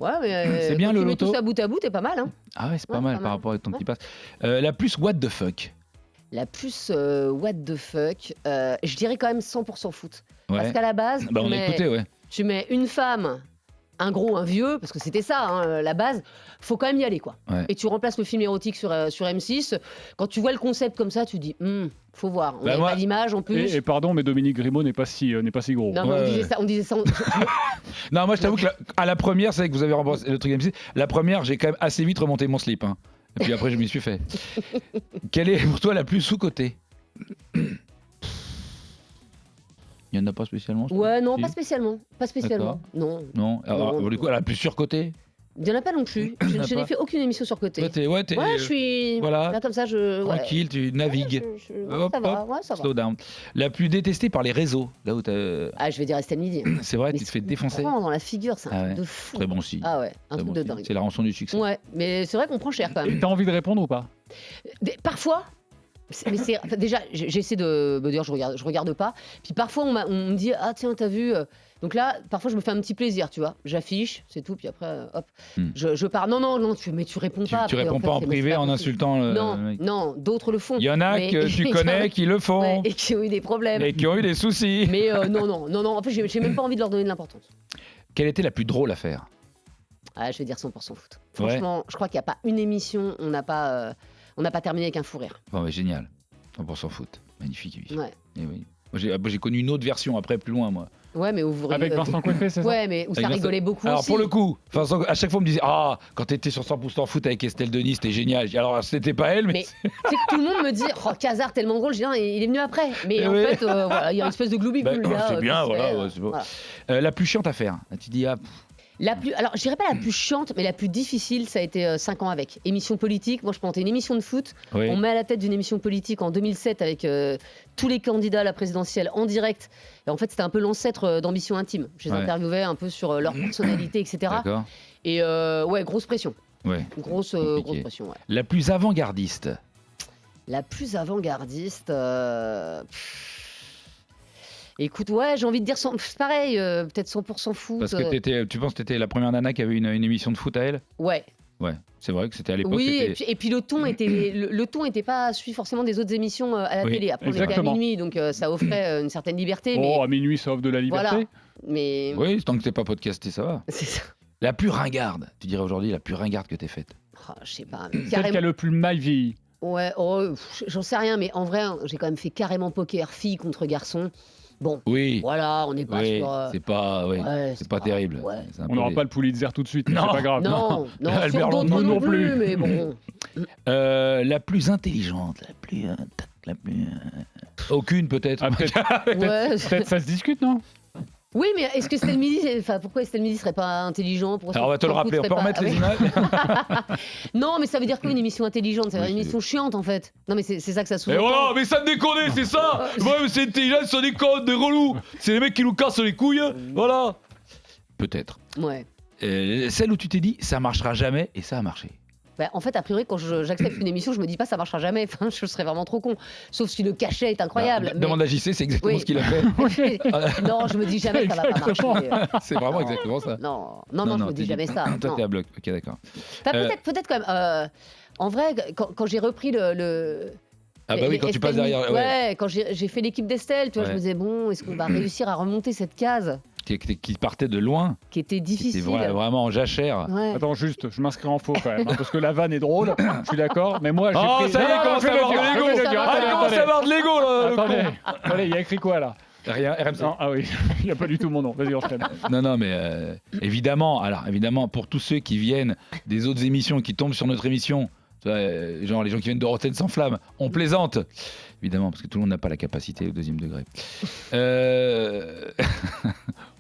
Ouais, mais. C'est bien quand le tu mets loto. tout ça bout à bout, t'es pas mal, hein. Ah ouais, c'est pas Ouais, mal pas par mal. rapport au temps Ouais. qui passe. La plus what the fuck? La plus what the fuck, je dirais quand même 100% foot. Parce Ouais. qu'à la base, Bah on a écouté, ouais. tu mets une femme, un gros, un vieux, parce que c'était ça, hein, la base, faut quand même y aller, quoi. Ouais. Et tu remplaces le film érotique sur M6. Quand tu vois le concept comme ça, tu dis, faut voir. On Bah, n'a moi- pas l'image en plus. Et pardon, mais Dominique Grimaud n'est pas si gros. Non, mais Ouais, on disait ça. Non, moi je t'avoue que à la première, c'est vrai que vous avez remplacé le truc M6. La première, j'ai quand même assez vite remonté mon slip. Hein. Et puis après, je m'y suis fait. Quelle est pour toi la plus sous-cotée? Il n'y en a pas spécialement? je trouve. Ouais, non, Si. pas spécialement. Pas spécialement. Non. Non. Alors, Non. du coup, la plus surcotée? Il n'y en a pas non plus. Il y en a Je n'ai pas. fait aucune émission sur côté. Ouais, t'es Ouais, je suis. voilà. Là, comme ça, je. Ouais. tranquille, tu navigues. Ouais, Hop, ça va, hop, ouais, ça va. Slow down. La plus détestée par les réseaux? Là où t'as... Ah, je vais dire Estelle Midi. C'est vrai, Mais tu te fais ce défoncer? qu'on prend dans la figure, c'est un Ah truc ouais. de fou. Très bon si. Ah ouais, un Très truc bon de si. dingue. C'est la rançon du succès. Ouais, mais c'est vrai qu'on prend cher quand même. T'as envie de répondre ou pas? Parfois, enfin, déjà, j'essaie de me dire, je regarde pas. Puis parfois, on me dit, ah tiens, t'as vu. Donc là, parfois, je me fais un petit plaisir, tu vois. J'affiche, c'est tout, puis après, hop, je pars. Non, mais tu réponds Tu, pas. tu après, réponds en fait, pas en c'est privé pas en possible. insultant le Non, mec. non, d'autres le font. Il y en a mais- que tu connais qui le font Ouais, et qui ont eu des problèmes. et qui ont eu des soucis. Mais non. En fait, j'ai même pas envie de leur donner de l'importance. Quelle était la plus drôle à faire? Ah, je vais dire 100% foot. Ouais. Franchement, je crois qu'il n'y a pas une émission, on n'a pas terminé avec un fou rire. Bon, mais génial. 100% foot. Magnifique émission. Ouais. Eh oui. Moi, j'ai connu une autre version après, plus loin, moi. Ouais, mais où vous Avec Vincent Coiffé, c'est ça? Ouais, mais où ça Avec Vincent- rigolait beaucoup Alors, aussi. pour le coup, Vincent, à chaque fois, on me disait ah, quand t'étais sur 100% foot avec Estelle Denis, c'était génial. Alors, c'était pas elle, mais. Mais c'est que tout le monde me dit oh, Cazard, tellement drôle. Je dis non, il est venu après. Mais Eh en oui. fait, voilà, il y a une espèce de gloubi Bah, là. c'est bien, qui se voilà, fait, ouais, c'est bon. voilà. La plus chiante à faire. Là, tu dis ah, Alors, je dirais pas la plus chiante, mais la plus difficile, ça a été 5 ans avec. Émission politique. Moi, je présentais une émission de foot. oui. On met à la tête d'une émission politique en 2007 avec tous les candidats à la présidentielle en direct. Et en fait, c'était un peu l'ancêtre d'Ambition Intime. Je les Ouais. interviewais un peu sur leur personnalité, etc. D'accord. Et ouais, grosse pression. Ouais. Grosse Compliqué. pression, ouais. La plus avant-gardiste. La plus avant-gardiste. Écoute, ouais, j'ai envie de dire c'est pareil, peut-être 100% foot. Parce que tu penses que t'étais la première nana qui avait une émission de foot à elle? Ouais. Ouais, c'est vrai que c'était à l'époque. Oui, c'était- et puis le ton était le ton était pas suivi forcément des autres émissions à la Oui, télé. Après, on était à exactement. minuit, donc ça offrait une certaine liberté. Oh, à minuit, ça offre de la liberté. Voilà. Mais Oui, tant que t'es pas podcasté, ça va. c'est ça. La plus ringarde, tu dirais aujourd'hui la plus ringarde que t'aies faite. Oh, je sais pas. Celle qui a le plus mal vieilli. Ouais, j'en sais rien, mais en vrai, j'ai quand même fait carrément poker, fille contre garçon. Bon, Oui, voilà, on n'est pas oui, sur. c'est pas, ouais, ouais, c'est pas terrible. Ouais. C'est un On peu n'aura des- pas le Pulitzer tout de suite, mais Non. c'est pas grave. Non, non, Albert sur d'autres Londres non non plus, plus. mais bon. La plus intelligente, la plus la plus... Aucune peut-être. Ah, peut-être Ouais. peut-être ça se discute, non? Oui, mais est-ce que Estelle Midi, enfin, pourquoi Estelle Midi serait pas intelligent? Pourquoi Alors on va te le Franck rappeler, on serait peut pas- remettre Ah les oui. images. Non, mais ça veut dire quoi une émission intelligente? C'est Oui, une c'est- émission chiante en fait. Non, mais c'est ça que ça Mais sous-entend. voilà, mais ça me déconne, c'est ça. Ouais, mais c'est intelligent, c'est des connes, des relous. C'est les mecs qui nous cassent les couilles, voilà. Peut-être. Ouais. Celle où tu t'es dit, ça marchera jamais, et ça a marché. Bah, en fait, a priori, quand j'accepte une émission, je me dis pas ça marchera jamais. Enfin, je serais vraiment trop con. Sauf si le cachet est incroyable. Bah, demande à JC, c'est exactement Oui. ce qu'il a fait. Non, je me dis jamais que ça va pas Exactement. marcher. C'est vraiment exactement ça. Non, je me dis jamais ça. Toi, Non. t'es à bloc. Ok, d'accord. Enfin, peut-être quand même. En vrai, quand j'ai repris le Ah bah oui, quand tu passes Estelle derrière. Midi- Ouais. quand j'ai fait l'équipe d'Estelle, tu vois, je me Ouais. disais bon, est-ce qu'on va réussir à remonter cette case Qui partait de loin. qui était Qui était difficile. vraiment en jachère. Ouais. Attends, juste, je m'inscris en faux quand même, hein, parce que la vanne est drôle, je suis d'accord, mais moi j'ai Oh, pris... ça y est, Non, il commence je à vais le avoir dire, de je l'ego. vais le dire, Ah, Ah, il attendez, commence à avoir de l'ego là. le attendez, con. attendez, il y a écrit quoi là? Rien, RMC. Non, ah oui, il n'y a pas du tout mon nom, vas-y enchaîne. Non, mais évidemment, pour tous ceux qui viennent des autres émissions, qui tombent sur notre émission, tu vois, genre les gens qui viennent de Rotten sans flamme, on plaisante. Évidemment, parce que tout le monde n'a pas la capacité au deuxième degré.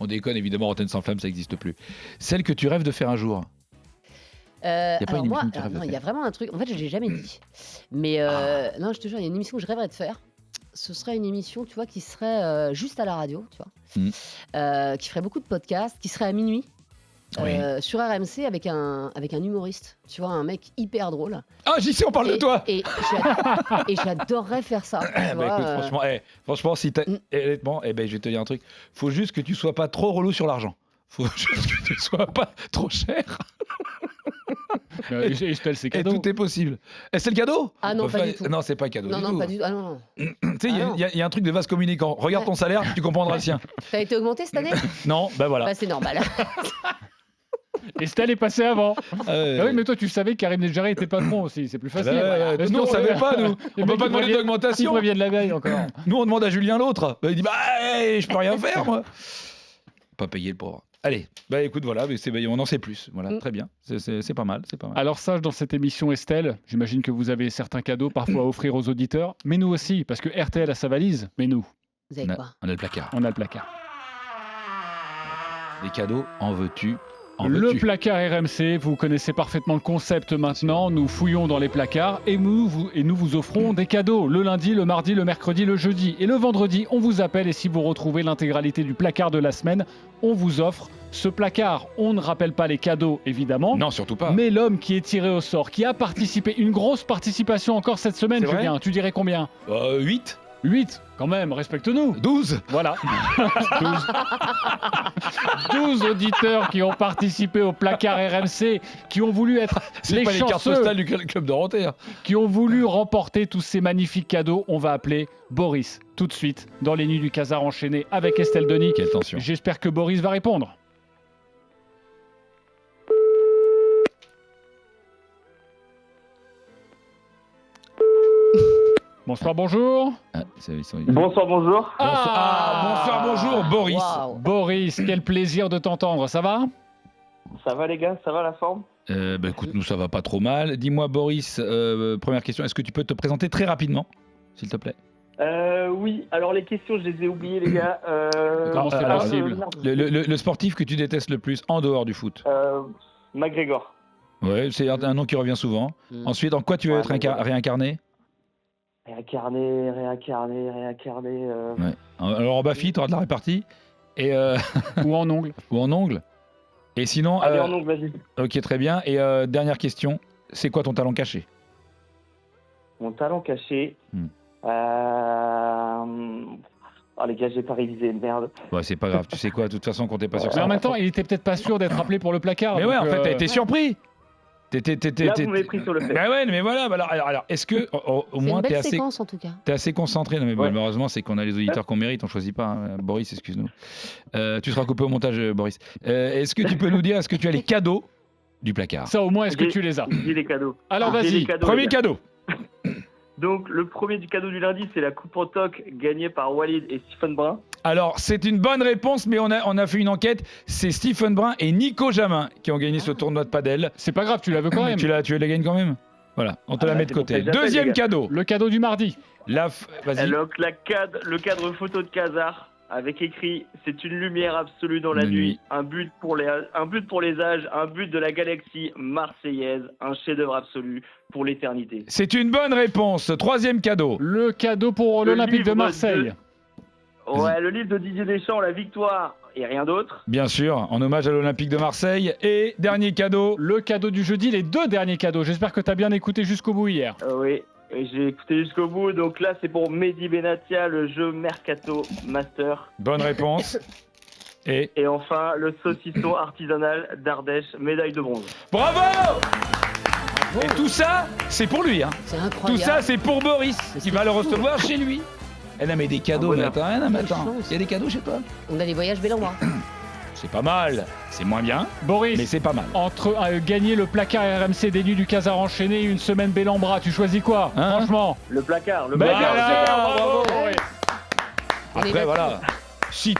On déconne, évidemment, Rotten sans flamme, ça n'existe plus. Celle que tu rêves de faire un jour. Il a pas une émission que tu rêves de non, il y a faire. vraiment un truc. En fait, je l'ai jamais dit. Mais non, je te jure, il y a une émission que je rêverais de faire. Ce serait une émission, tu vois, qui serait juste à la radio, tu vois, qui ferait beaucoup de podcasts, qui serait à minuit. Oui. Sur RMC avec un humoriste, tu vois, un mec hyper drôle. Ah, j'y sais, on parle de toi. Et j'adorerais faire ça. tu Bah, vois, écoute, franchement, si t'as... honnêtement, je vais te dire un truc. Faut juste que tu sois pas trop relou sur l'argent. Faut juste que tu sois pas trop cher. Estelle, c'est Et cadeau. tout est possible. Et c'est le cadeau? Ah non, pas du tout. Non, c'est pas cadeau. non, du non, tout. pas du tout. Ah non, non. Tu sais, il y a- Ah non. il y, a un truc de vase communicant. Regarde ton salaire, tu comprendras le sien. T'as été augmenté cette année? Non, bah voilà. Bah, c'est normal. Estelle est passée avant. Euh, Ah oui, mais toi tu savais que Karim Nedjari était patron aussi, c'est plus bah, facile. parce que nous, on savait pas, nous. Les On peut mecs, pas ils demander préviennent- Ils d'augmentation. préviennent la veille encore. Nous, on demande à Julien l'autre. Bah, il dit, bah, je peux rien faire, moi. Pas payer le pauvre. Allez, bah écoute, voilà, mais on en sait plus. Voilà, très bien. C'est pas mal, c'est pas mal. Alors sache dans cette émission Estelle, j'imagine que vous avez certains cadeaux parfois à offrir aux auditeurs, mais nous aussi, parce que RTL a sa valise, mais nous, Vous avez quoi? On a le placard. on a le placard. Des cadeaux, en veux-tu? En Le veux-tu? placard RMC, vous connaissez parfaitement le concept maintenant, nous fouillons dans les placards et nous vous offrons des cadeaux le lundi, le mardi, le mercredi, le jeudi et le vendredi, on vous appelle et si vous retrouvez l'intégralité du placard de la semaine, on vous offre ce placard. On ne rappelle pas les cadeaux évidemment, Non, surtout pas. mais l'homme qui est tiré au sort, qui a participé, une grosse participation encore cette semaine, C'est vrai Julien, tu dirais combien? 8 8, quand même, respecte-nous. 12 Voilà. 12 auditeurs qui ont participé au placard RMC, qui ont voulu être C'est les pas les cartes chanceux, postales du club Dorothée. qui ont voulu remporter tous ces magnifiques cadeaux. On va appeler Boris tout de suite dans les nuits du Casar enchaîné avec Estelle Denis. Quelle tension. J'espère que Boris va répondre. Bonsoir, bonjour. Ah, Bonsoir, bonjour. bonsoir, bonjour, Boris. Waouh. Boris, quel plaisir de t'entendre, ça va? Ça va les gars, ça va la forme? Bah, écoute, nous ça va pas trop mal. Dis-moi, Boris, première question, est-ce que tu peux te présenter très rapidement, s'il te plaît? Oui, alors les questions, je les ai oubliées les gars. Comment c'est alors, possible? Le sportif que tu détestes le plus en dehors du foot? McGregor. Ouais, c'est un nom qui revient souvent. Mm. Ensuite, en quoi tu veux Ouais, être donc voilà. réincarné? Réincarné. Ouais. Alors en Bafi, tu auras de la répartie. Et, Ou en ongle? ou en ongle. Et sinon, Allez, en ongle, vas-y. ok, très bien. Et dernière question, c'est quoi ton talent caché? Mon talent caché. Hmm. Oh les gars, j'ai pas révisé, merde. Ouais, c'est pas grave, tu sais quoi, de toute façon, comptez pas sur Mais ça. en même temps, il était peut-être pas sûr d'être appelé pour le placard. Mais ouais, en donc, fait, t'as été surpris. Là, vous m'avez pris sur le fait. Bah ouais, mais voilà, bah alors est-ce que au C'est moins une t'es belle assez, séquence en tout cas. t'es assez concentré? Non, mais Ouais. malheureusement, c'est qu'on a les auditeurs qu'on mérite, on choisit pas. Hein. Boris, excuse-nous. Tu seras coupé au montage, Boris. Est-ce que tu peux nous dire, est-ce que tu as les cadeaux du placard? Ça au moins, est-ce que J'ai- tu les as? J'ai les cadeaux. Alors J'ai les vas-y. cadeaux, Premier les gars. cadeau. Donc, le premier du cadeau du lundi, c'est la coupe en toc gagnée par Walid et Stephen Brun. Alors, c'est une bonne réponse, mais on a fait une enquête. C'est Stephen Brun et Nico Jamin qui ont gagné ce tournoi de padel. C'est pas grave, tu la veux quand Mais même. tu la gagnes quand même? Voilà, on te la Ah, met de c'est pour côté. ça que j'appelle, Deuxième les gars. cadeau. Le cadeau du mardi. Vas-y. Donc le cadre photo de Khazar avec écrit « C'est une lumière absolue dans la La nuit, nuit. un but pour les âges, un but de la galaxie marseillaise, un chef-d'œuvre absolu pour l'éternité. » C'est une bonne réponse. Troisième cadeau. Le cadeau pour Le l'Olympique de livre Marseille. Ouais, le livre de Didier Deschamps, La victoire et rien d'autre. Bien sûr, en hommage à l'Olympique de Marseille. Et dernier cadeau. Le cadeau du jeudi, les 2 derniers cadeaux. J'espère que tu as bien écouté jusqu'au bout hier. Oui, et j'ai écouté jusqu'au bout. Donc là, c'est pour Mehdi Benatia, le jeu Mercato Master. Bonne réponse. Et Et enfin, le saucisson artisanal d'Ardèche, médaille de bronze. bravo. Et tout ça, c'est pour lui. Hein. C'est Tout incroyable. ça, c'est pour Boris, Mais qui c'est va le fou, recevoir chez lui. Elle a mis des cadeaux, Ah, mais voilà. attends, mais Quelle attends. chance. Il y a des cadeaux chez toi. On a les voyages Bellambra. C'est pas mal. C'est moins bien, Boris, mais c'est pas mal. entre gagner le placard RMC des nuits du Casar enchaîné et une semaine Bellambra, tu choisis quoi? Hein? Franchement. Le placard, le Bah, placard. voilà, bravo. Boris. On est Après, d'accord. voilà. Si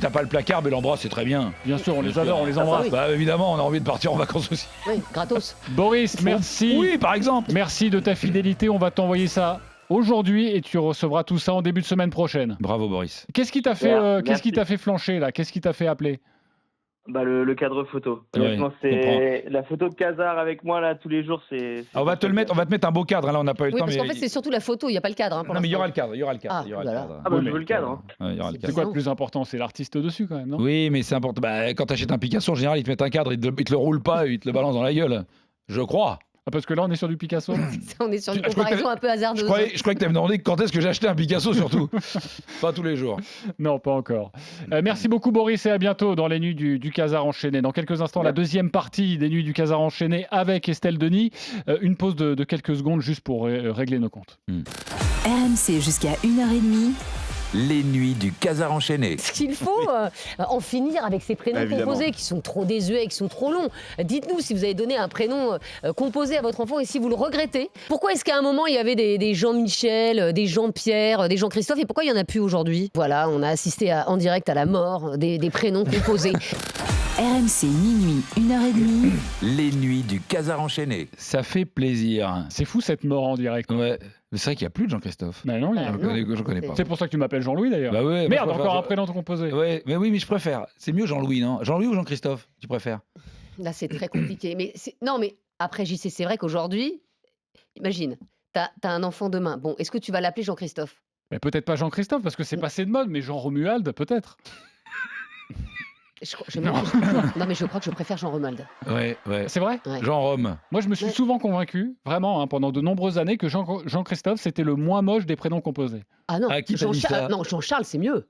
t'as pas le placard, Bellambra, c'est très bien. Bien sûr, on les adore, on les Ah, embrasse. oui. Bah évidemment, on a envie de partir en vacances aussi. Oui, gratos. Boris, merci. Oui, par exemple. Merci de ta fidélité. On va t'envoyer ça aujourd'hui et tu recevras tout ça en début de semaine prochaine. Bravo Boris. Qu'est-ce qui t'a fait, Super, qu'est-ce qui merci. t'a fait flancher là? Qu'est-ce qui t'a fait appeler? Bah, le cadre photo. Ouais, Honnêtement, je c'est la photo de Khazar avec moi là tous les jours. C'est On va te te mettre un beau cadre. Là, on n'a pas eu le Oui, temps. parce qu'en mais- fait, c'est surtout la photo, il n'y a pas le cadre. Hein, pour Non, mais il y aura le l'instant. cadre. Il y aura le cadre. Ah, il y aura voilà. le cadre. Ah, bah, Oui, je mais- veux le cadre. Hein. Ouais, il y aura le C'est cadre. C'est quoi le Non. plus important? C'est l'artiste dessus quand même, non? Oui, mais c'est important. Bah, quand tu achètes un Picasso, en général, ils te mettent un cadre, ils te le roulent pas, ils te le balancent dans la gueule. Je crois. Ah, parce que là, on est sur du Picasso. On est sur une Je crois que comparaison un peu hasardeuse. Je croyais que tu avais demandé quand est-ce que j'ai acheté un Picasso, surtout. Pas tous les jours. Non, pas encore. Merci beaucoup, Boris, et à bientôt dans les nuits du Casar enchaîné. Dans quelques instants, la deuxième partie des nuits du Casar enchaîné avec Estelle Denis. Une pause de quelques secondes juste pour régler nos comptes. RMC jusqu'à 1h30. Les nuits du Casar enchaîné. Ce qu'il faut en finir avec ces prénoms Évidemment. composés qui sont trop désuets, qui sont trop longs. Dites-nous si vous avez donné un prénom composé à votre enfant et si vous le regrettez. Pourquoi est-ce qu'à un moment il y avait des Jean-Michel, des Jean-Pierre, des Jean-Christophe et pourquoi il n'y en a plus aujourd'hui? Voilà, on a assisté en direct à la mort des prénoms composés. RMC minuit, 1h30. Les nuits du Casar enchaîné. Ça fait plaisir. C'est fou cette mort en direct. Ouais. Mais c'est vrai qu'il n'y a plus de Jean-Christophe. Mais non, il y a- Ah, Je connais pas. C'est pour ça que tu m'appelles Jean-Louis d'ailleurs. Bah ouais, Merde, moi, je encore un préfère- prénom composé. Ouais, mais oui, mais je préfère. C'est mieux Jean-Louis, non? Jean-Louis ou Jean-Christophe, tu préfères? Là, c'est très compliqué. Non, mais après, JC, c'est vrai qu'aujourd'hui, imagine, t'as un enfant demain. Bon, est-ce que tu vas l'appeler Jean-Christophe? Mais peut-être pas Jean-Christophe parce que c'est passé de mode, mais Jean-Romuald peut-être. Non, mais je crois que je préfère Jean-Romuald. Ouais, ouais. C'est vrai? Ouais. Jean-Rome. Moi, je me suis Ouais. souvent convaincu, vraiment, hein, pendant de nombreuses années, que Jean-Christophe, c'était le moins moche des prénoms composés. Ah non, Ah, qui t'a dit ça Non, Jean-Charles, c'est mieux.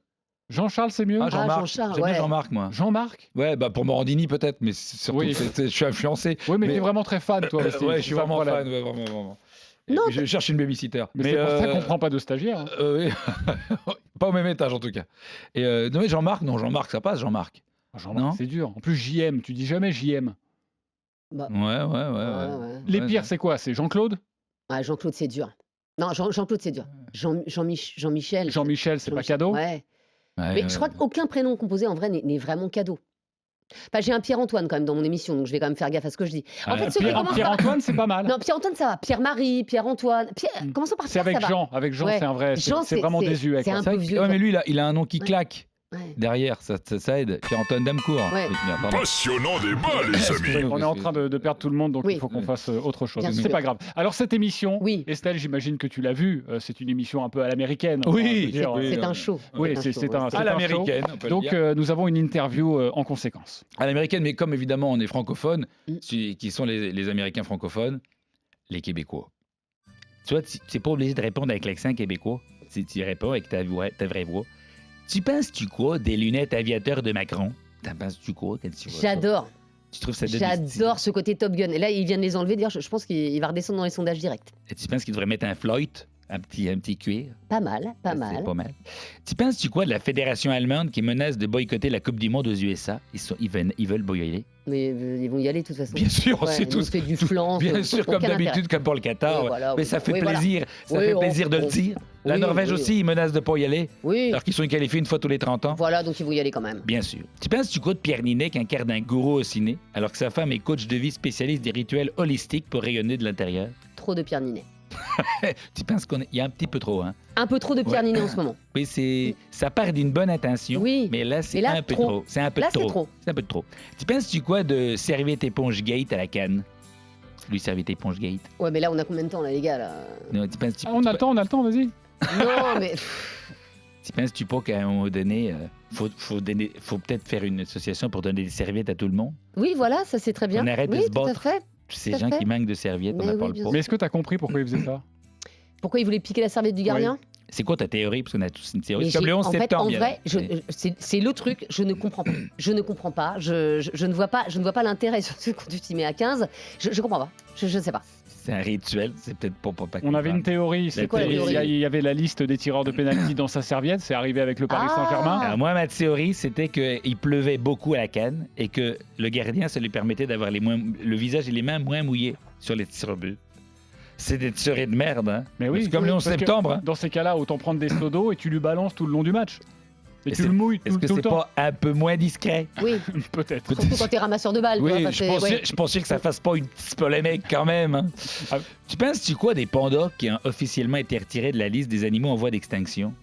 Jean-Charles, c'est mieux? Ah, Jean-Marc. Jean-Charles, J'aime bien ouais. Jean-Marc, moi. Jean-Marc? Ouais, bah pour Morandini peut-être, mais surtout, Oui. je suis influencé. Oui, mais Mais- t'es vraiment très fan, toi. aussi, Ouais, c'est je suis ça le vraiment problème. fan, ouais, vraiment, vraiment. Et Non, puis, je cherche une babysitter. Mais c'est pour ça qu'on prend pas de stagiaire. Hein. Oui. Pas au même étage en tout cas. Et non mais Jean-Marc, non, Jean-Marc, ça passe, Jean-Marc. Jean-Marc, Non. c'est dur. En plus, JM, tu dis jamais JM. Bah, Ouais, ouais, ouais. ouais. Les Ouais, pires, ça- c'est quoi? C'est Jean-Claude? Ah, Jean-Claude, c'est dur. Non, Jean-Claude, c'est dur. Jean-Michel. Jean-Michel, c'est pas Jean-Michel, cadeau? Ouais. Ouais, Mais ouais. je crois qu'aucun prénom composé en vrai n'est vraiment cadeau. Enfin, j'ai un Pierre-Antoine quand même dans mon émission, donc je vais quand même faire gaffe à ce que je dis. En Ah, fait, ceux qui commencent par... Pierre-Antoine, c'est pas mal. Non, Pierre-Antoine, ça va. Pierre-Marie, Pierre-Antoine. Commençons par C'est Pierre, avec ça va. Jean. Avec Jean, Ouais. c'est un vrai. C'est Jean, c'est vraiment désuet. c'est quoi. un C'est peu vrai que- vieux. ouais, mais lui, il a un nom qui Ouais. claque Ouais. derrière, ça aide. Pierre-Antoine Damcourt. Ouais. Bien, pardon. Passionnant débat, les amis. On est en train de perdre tout le monde, donc Oui. il faut qu'on fasse autre chose. Bien C'est sûr. pas grave. Alors, cette émission, Oui. Estelle, j'imagine que tu l'as vue. C'est une émission un peu à l'américaine. Oui, Enfin, je veux dire, oui. C'est un show. Oui, c'est show, un- ouais. c'est À un l'américaine, on peut le Donc, dire. nous avons une interview en conséquence. À l'américaine, mais comme évidemment on est francophone, Mm. qui sont les Américains francophones, les Québécois. Tu vois, tu n'es pas obligé de répondre avec l'accent québécois. Tu réponds avec ta vraie voix. Tu penses-tu quoi des lunettes aviateurs de Macron? T'en penses-tu quoi quand tu vois ça? J'adore. Tu trouves ça donne du style? J'adore ce côté Top Gun. Et là, il vient de les enlever. D'ailleurs, je pense qu'il va redescendre dans les sondages directs. Et tu penses qu'il devrait mettre un float, un petit cuir? Pas mal, pas Ça, mal. C'est pas mal. Tu penses-tu quoi de la fédération allemande qui menace de boycotter la Coupe du Monde aux USA? Ils veulent boycotter. Mais ils vont y aller de toute façon. Bien sûr, on Ouais, sait ils nous tous. fait du flan. Bien sûr, comme d'habitude, comme pour le Qatar. Oui, ouais. voilà, Mais oui. ça fait Oui, voilà. plaisir. Ça Oui, fait on- plaisir de le on- dire. La oui, Norvège oui. aussi, ils menacent de ne pas y aller, Oui, alors qu'ils sont qualifiés une fois tous les 30 ans. voilà, donc ils vont y aller quand même. Bien sûr. Tu penses du coup de Pierre Ninet qui incarne un gourou au ciné, alors que sa femme est coach de vie spécialiste des rituels holistiques pour rayonner de l'intérieur? trop de Pierre Ninet. Tu penses qu'il y a un petit peu trop, hein? Un peu trop de Pierre Ninet en ce moment. Oui, ça part d'une bonne intention, Oui. mais là, c'est Mais là, un peu trop. trop. C'est un peu Là, trop. c'est trop. C'est un peu trop. Tu penses-tu quoi de serviette éponge gate à la canne? Lui, serviette éponge gate. Ouais, mais là, on a combien de temps, là, les gars là Non, tu penses, On a le temps, vas-y. Non, mais. tu penses-tu pas qu'à un moment donné, faut peut-être faire une association pour donner des serviettes à tout le monde? Oui, voilà, ça c'est très bien. On arrête de oui, se tout à battre. fait. Ces Tout à gens fait. qui manquent de serviettes, on Mais en oui, parle bien pas. Mais est-ce que tu as compris pourquoi il faisait ça? Pourquoi il voulait piquer la serviette du gardien? C'est quoi ta théorie? Parce qu'on a tous une théorie. Mais C'est comme le 11 en fait, septembre. en il y a- vrai, c'est le truc, je ne comprends pas. Je ne comprends pas. Je ne vois pas l'intérêt sur ce quand tu t'y mets à 15. Je comprends pas. Je ne sais pas. C'est un rituel, c'est peut-être pas On avait une théorie, C'est quoi la théorie? il y avait la liste des tireurs de pénalty dans sa serviette, c'est arrivé avec le Paris Ah. Saint-Germain. Alors moi, ma théorie, c'était qu'il pleuvait beaucoup à la canne et que le gardien, ça lui permettait d'avoir le visage et les mains moins mouillés sur les tirs au but. C'est des tirés de merde, hein? Mais oui, C'est comme le 11 parce que septembre. Hein? Dans ces cas-là, autant prendre des seaux d'eau et tu lui balances tout le long du match. Et tu le mouilles Est-ce que tout c'est le temps. pas un peu moins discret? Oui, Peut-être. surtout quand t'es ramasseur de balles. tu vois, Oui, parce je que- pensais, ouais. je pensais que ça fasse pas une petite polémique quand même. Hein. Ah. Tu penses-tu quoi des pandas qui ont officiellement été retirés de la liste des animaux en voie d'extinction?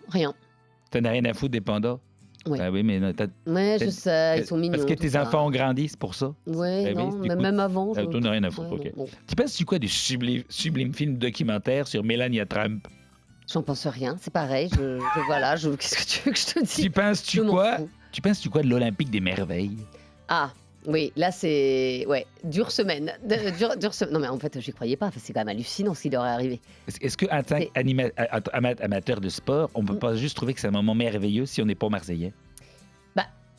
Rien. T'en as rien à foutre des pandas? Oui. Ah oui, mais non, Ouais, je sais, ils sont mignons. Parce que tout tes ça. enfants ont grandi, c'est pour ça? Ouais, Ah oui, non, du mais coup, même avant. Ah, t'en as rien à foutre, Ouais, ok. non. Tu penses-tu quoi du sublime film documentaire sur Melania Trump? J'en pense rien, c'est pareil. Qu'est-ce que tu veux que je te dise? Tu penses-tu Je m'en quoi? fous. Tu penses-tu quoi de l'Olympique des merveilles? Ah, oui, là c'est. Ouais, dure semaine. Dure semaine. Non, mais en fait, j'y croyais pas. Enfin, c'est quand même hallucinant ce qui leur est arrivé. Est-ce qu'en tant qu'amateur de sport, on peut pas juste trouver que c'est un moment merveilleux si on n'est pas marseillais?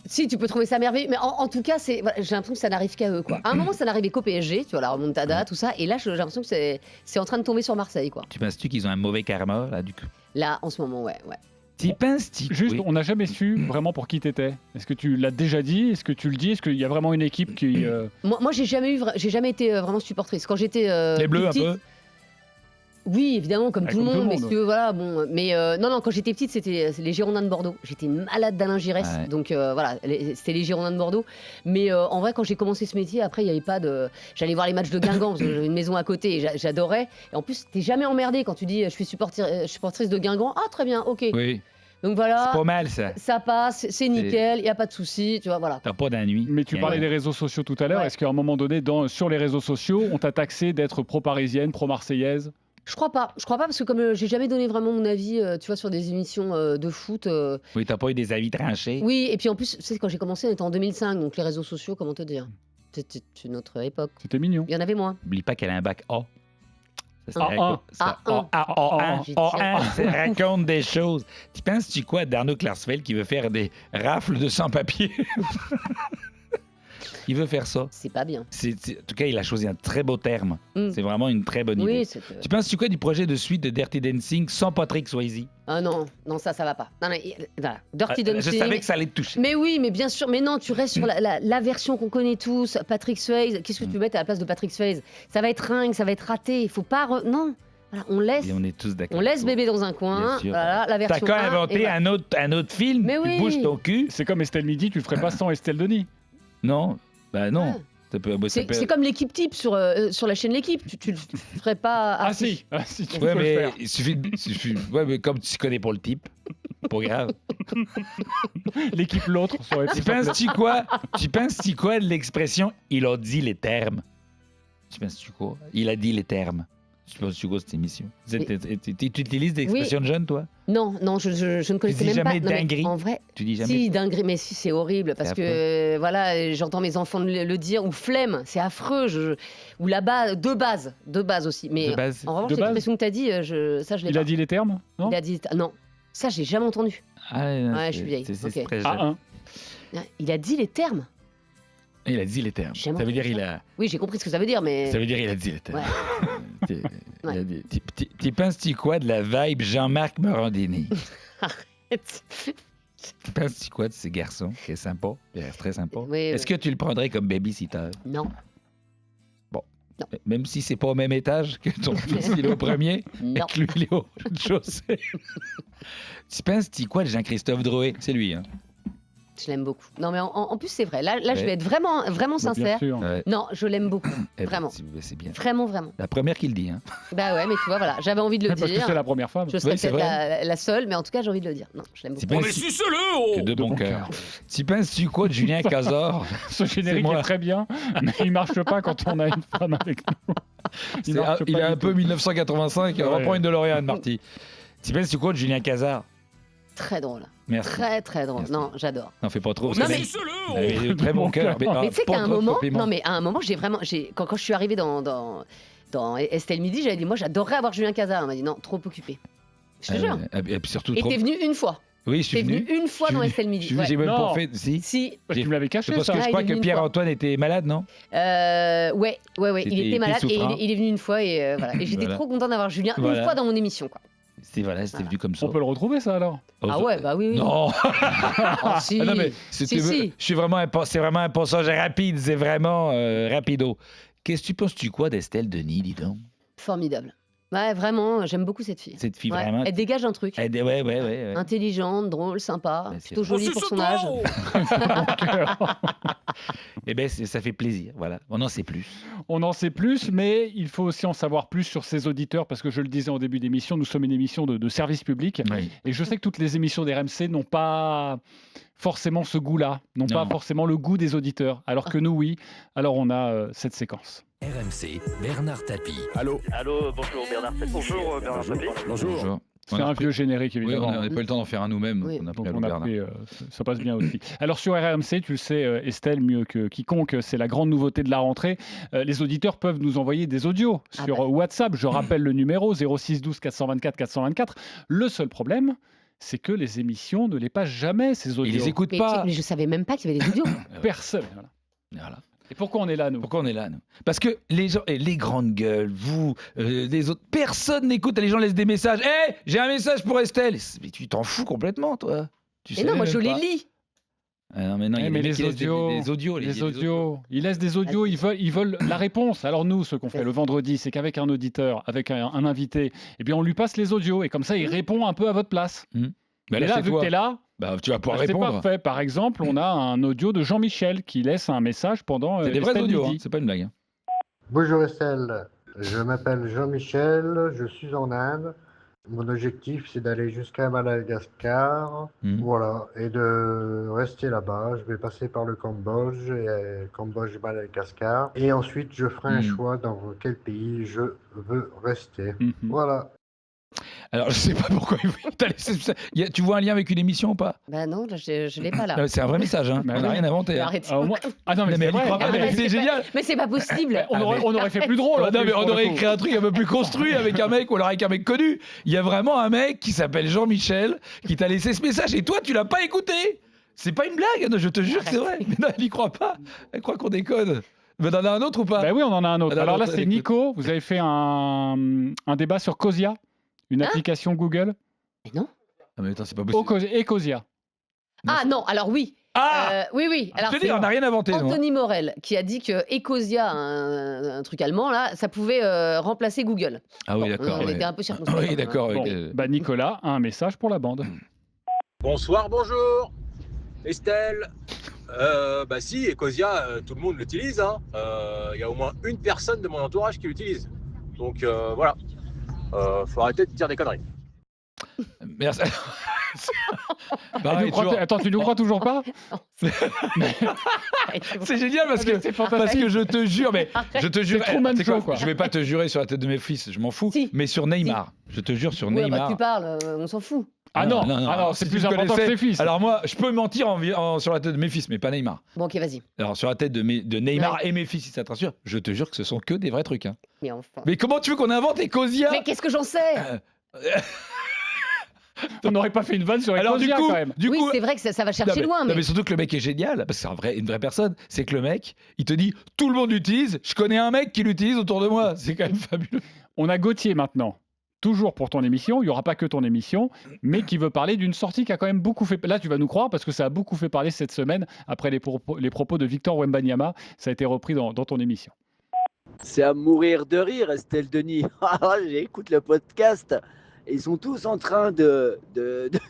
Si, tu peux trouver ça merveilleux, mais en tout cas, j'ai l'impression que ça n'arrive qu'à eux, quoi. À un moment, ça n'arrivait qu'au PSG, tu vois, la remontada, tout ça, et là, j'ai l'impression que c'est en train de tomber sur Marseille, quoi. Tu penses-tu qu'ils ont un mauvais karma, là, du coup? Là, en ce moment, ouais. Tu penses-tu? Juste, Oui. on n'a jamais su vraiment pour qui t'étais. Est-ce que tu l'as déjà dit? Est-ce que tu le dis? Est-ce qu'il y a vraiment une équipe qui... Moi, j'ai jamais été vraiment supportrice. Quand j'étais Les Bleus, un petite, peu? Oui, évidemment, comme Ah, tout le comme tout monde, le mais monde. si tu veux, voilà, bon. Mais non, quand j'étais petite, c'était les Girondins de Bordeaux. J'étais malade d'Alain Giresse, Ouais. donc voilà, c'était les Girondins de Bordeaux. Mais en vrai, quand j'ai commencé ce métier, après, il n'y avait pas de. J'allais voir les matchs de Guingamp, parce que j'avais une maison à côté, et j'adorais. Et en plus, t'es jamais emmerdé quand tu dis je suis supportrice de Guingamp. Ah, très bien, ok. Oui, Donc voilà, c'est pas mal, ça. ça passe, c'est nickel, il n'y a pas de souci, tu vois, voilà. T'as pas d'ennui. Mais tu parlais des réseaux sociaux tout à l'heure. Ouais. Est-ce qu'à un moment donné, sur les réseaux sociaux, on t'a taxé d'être pro-parisienne, pro-marseillaise? Je crois pas parce que comme j'ai jamais donné vraiment mon avis, tu vois, sur des émissions de foot. Oui, t'as pas eu des avis tranchés. Oui, et puis en plus, tu sais, quand j'ai commencé, on était en 2005, donc les réseaux sociaux, comment te dire? C'était une autre époque. C'était mignon. Il y en avait moins. Oublie pas qu'elle a un bac A. Ça, A1. A1. A1. J'y A1. Ça raconte des choses. Tu penses-tu quoi d'Arnaud Klarsfeld qui veut faire des rafles de sans-papier? Il veut faire ça. C'est pas bien. En tout cas, il a choisi un très beau terme. Mm. C'est vraiment une très bonne idée. Oui, c'est. Tu penses-tu quoi du projet de suite de Dirty Dancing sans Patrick Swayze? Ah non, ça va pas. Non, voilà. Dirty Je Dancing. savais que ça allait te toucher. Mais oui, mais bien sûr, mais non, tu restes sur la version qu'on connaît tous, Patrick Swayze. Qu'est-ce que tu mets à la place de Patrick Swayze? Ça va être ringue, ça va être raté. Il faut pas. Non. Voilà, on laisse. Et on est tous d'accord. On laisse bébé dans un coin. Bien sûr. Voilà, la T'as version. qu'à 1, et inventer voilà. un autre film. Mais tu oui. bouges ton cul. C'est comme Estelle Midi, tu le ferais pas sans Estelle Denis. Non. Ben non. Ouais. Ça peut, ça peut- C'est comme l'équipe type sur la chaîne L'équipe. Tu le ferais pas. Ah si, tu Ouais, peux le mais faire. il suffit. Ouais, mais comme tu connais pas le type, pas grave. L'équipe l'autre, ça aurait pu Tu s'appeler. penses-tu quoi de l'expression « il a dit les termes » Tu penses-tu quoi? Il a dit les termes. Tu penses-tu quoi cette émission? Tu utilises des expressions de jeunes, toi? Non, je ne connaissais dis même pas. jamais Non, mais dinguerie? en vrai, Tu dis jamais. si, dinguerie, mais si, c'est horrible parce C'est que voilà, j'entends mes enfants le dire, ou flemme, c'est affreux. Ou là-bas, de base aussi. Mais De base. en revanche, De base. l'expression que tu as dit, ça, je l'ai Il pas. a dit les termes, non? Il a dit. Non, ça, j'ai jamais entendu. Ah, non, Ouais, je c'est- suis vieille. c'est Ok. très jeune. A1. Il a dit les termes. Il a dit les termes. Jamais Ça veut dire entendu il a. Oui, j'ai compris ce que ça veut dire, mais. Ça veut dire il a dit les termes. Ouais. Il a dit- Tu penses-tu quoi de la vibe Jean-Marc Morandini? Tu penses-tu quoi de ces garçons? Qui est sympa. Il est très sympa. Oui, Est-ce que tu le prendrais comme babysitter? Non. Même si c'est pas au même étage que ton fils, il est au premier, et Non. que lui, il est au rez-de-chaussée. Tu penses-tu quoi de Jean-Christophe Drouet? C'est lui, hein? Je l'aime beaucoup. Non, mais en plus, c'est vrai. Là je vais être vraiment Bien sincère. sûr. Ouais. Non, je l'aime beaucoup. Eh ben, Vraiment. c'est bien. Vraiment, vraiment. La première qui le dit. Hein. Bah ouais, mais tu vois, voilà. J'avais envie de le Parce que dire. c'est la première femme. Je serais Oui, c'est peut-être la seule, mais en tout cas, j'ai envie de le dire. Non, je l'aime C'est beaucoup. pas Mais si- suce-le, que de bon cœur. Tu penses-tu quoi de Julien Cazor? Ce générique moi. est très bien, mais il marche pas quand on a une femme avec nous. Il marche est pas un du peu tout. 1985. Ouais. Reprends une DeLorean, Marty. Tu penses-tu quoi de Julien Cazard? Très drôle. Merci. Très, très drôle. Merci. Non, j'adore. N'en fais pas trop. Non, mais- suce-le. Très bon cœur. Mais Mais tu sais pas qu'à un trop de moment, compliments. non mais à un moment, quand je suis arrivée dans Estelle Midi, j'avais dit moi j'adorerais avoir Julien Cazard. Elle m'a dit non, trop occupé. Je te jure. Et puis surtout Et trop. t'es venu une fois. Oui, je suis T'es venu venu. une fois Je suis dans venu. Estelle Midi. Je suis- J'ai même Non. pas fait. Si. Si. Parce que tu me l'avais caché, Parce ça. que je Ah, crois il est que venu une Pierre-Antoine était malade, non? Ouais. Il C'était était malade et souffrant. il est venu une fois et voilà. Et j'étais Voilà. trop contente d'avoir Julien une Voilà. fois dans mon émission quoi. C'était venu comme ça. On peut le retrouver, ça, alors Ah ouais, bah oui. Non. Ah, si. Ah non, mais c'était- Si. je suis vraiment c'est vraiment un passage rapide, c'est vraiment rapido. Qu'est-ce que tu penses-tu quoi d'Estelle Denis, dis donc? Formidable. Ouais, vraiment, j'aime beaucoup cette fille. Cette fille Ouais, vraiment. Elle dégage un truc. Ouais. Intelligente, drôle, sympa, Ouais, c'est plutôt vrai. jolie pour son âge. Eh ben ça fait plaisir, voilà. On en sait plus. On en sait plus, mais il faut aussi en savoir plus sur ses auditeurs, parce que je le disais en début d'émission, nous sommes une émission de service public. Oui. Et je sais que toutes les émissions d'RMC n'ont pas forcément ce goût-là, n'ont pas Non. forcément le goût des auditeurs, alors que nous, oui. Alors on a cette séquence. RMC, Bernard Tapie. Allô. Allô, bonjour Bernard Tapie. Bonjour Bernard Tapie. Bonjour. C'est un vieux générique, Oui, évidemment. on n'a pas eu le temps d'en faire un nous-mêmes, Oui. donc on a Donc pris on a Bernard. pris, ça passe bien aussi. Alors sur RMC, tu le sais, Estelle, mieux que quiconque, c'est la grande nouveauté de la rentrée. Les auditeurs peuvent nous envoyer des audios Ah sur bah. WhatsApp. Je rappelle le numéro 06 12 424 424. Le seul problème, c'est que les émissions ne les passent jamais, ces audios. Ils les écoutent Mais, pas. mais je savais même pas qu'il y avait des audios. Personne. Voilà. Voilà. Et pourquoi on est là, nous Pourquoi on est là, nous? Parce que les gens, les grandes gueules, vous, les autres, personne n'écoute. Les gens laissent des messages. Hé, j'ai un message pour Estelle. Mais tu t'en fous complètement, toi. Tu Mais sais non, moi même je les pas. lis. Ah non, mais non, il y a mais des les mecs qui laissent audios, des audios. Les audios, ils laissent des audios, ils veulent la réponse. Alors nous, ce qu'on fait le vendredi, c'est qu'avec un auditeur, avec un invité, eh bien on lui passe les audios et comme ça, il répond un peu à votre place. Bah Et là, là, c'est vu que toi. tu es là, Bah, tu vas pouvoir c'est répondre. parfait. Par exemple, on a un audio de Jean-Michel qui laisse un message pendant C'est des vrais Estelle audios, hein, Midi. c'est pas une blague. Hein. Bonjour Estelle, je m'appelle Jean-Michel, je suis en Inde. Mon objectif c'est d'aller jusqu'à Madagascar, voilà, et de rester là-bas. Je vais passer par le Cambodge, et Cambodge-Madagascar, et ensuite je ferai un choix dans quel pays je veux rester. Voilà. Alors, je sais pas pourquoi t'as laissé ça. Tu vois un lien avec une émission ou pas? Bah non, là, je l'ai pas là. Non, c'est un vrai message, hein. Bah on n'a oui. rien inventé. hein. Arrête. Ah non, mais, mais elle y c'est vrai. croit pas, Ah, mais mais c'est génial. Mais c'est pas possible. on aurait fait plus drôle. Oh, en non, plus, mais pour on le aurait coup. écrit un truc un peu plus construit avec un mec, ou alors avec un mec connu. Il y a vraiment un mec qui s'appelle Jean-Michel qui t'a laissé ce message et toi, tu l'as pas écouté. C'est pas une blague, non, je te jure que c'est vrai. Mais non, elle y croit pas. Elle croit qu'on déconne. Mais t'en as un autre ou pas? Bah oui, on en a un autre. Ah, Alors là, non, c'est écoute. Nico. Vous avez fait un débat sur Cosia, une application Google. Mais non. Ah, mais attends, c'est pas possible. Ecosia. Ah non, alors oui. Ah oui. Alors, Je te dis, c'est on n'a rien inventé. nous, hein. Anthony Morel qui a dit que Ecosia, un truc allemand, là, ça pouvait remplacer Google. Ah oui, Bon, d'accord. on ouais. était un peu circonspects. Oui, d'accord. Bon, ouais. bah Nicolas a un message pour la bande. Bonsoir, bonjour. Estelle. Bah si, Ecosia, tout le monde l'utilise. Il y a au moins une personne de mon entourage qui l'utilise. Donc voilà. Faut arrêter de dire des conneries. Merci. Tu Pareil, nous crois- toujours. Attends, tu nous crois toujours pas? C'est génial parce Ah, mais que, c'est fantastique. je te jure, mais je te jure, C'est Truman tu sais Show, quoi. je vais pas te jurer sur la tête de mes fils, je m'en fous, Si. mais sur Neymar, je te jure sur Ouais, bah, Neymar. tu parles, on s'en fout. Ah non, si c'est tu plus me important que connaissais- ses fils. Alors moi, je peux mentir sur la tête de mes fils, mais pas Neymar. Bon, ok, vas-y. Alors sur la tête de Neymar et mes fils, si ça te rassure, je te jure que ce sont que des vrais trucs. Hein. Mais enfin. Mais comment tu veux qu'on invente Ecosia? Mais qu'est-ce que j'en sais? On n'aurait pas fait une vanne sur Alors Ecosia quand même. Oui, c'est vrai que ça va chercher non, loin, mais mais... surtout que le mec est génial, parce que c'est une vraie personne. C'est que le mec, il te dit tout le monde l'utilise. Je connais un mec qui l'utilise autour de moi. C'est quand même fabuleux. On a Gauthier maintenant. Toujours pour ton émission, il n'y aura pas que ton émission, mais qui veut parler d'une sortie qui a quand même beaucoup fait... Là, tu vas nous croire, parce que ça a beaucoup fait parler cette semaine, après les propos de Victor Wembanyama. Ça a été repris dans ton émission. C'est à mourir de rire, Estelle Denis. J'écoute le podcast. Ils sont tous en train de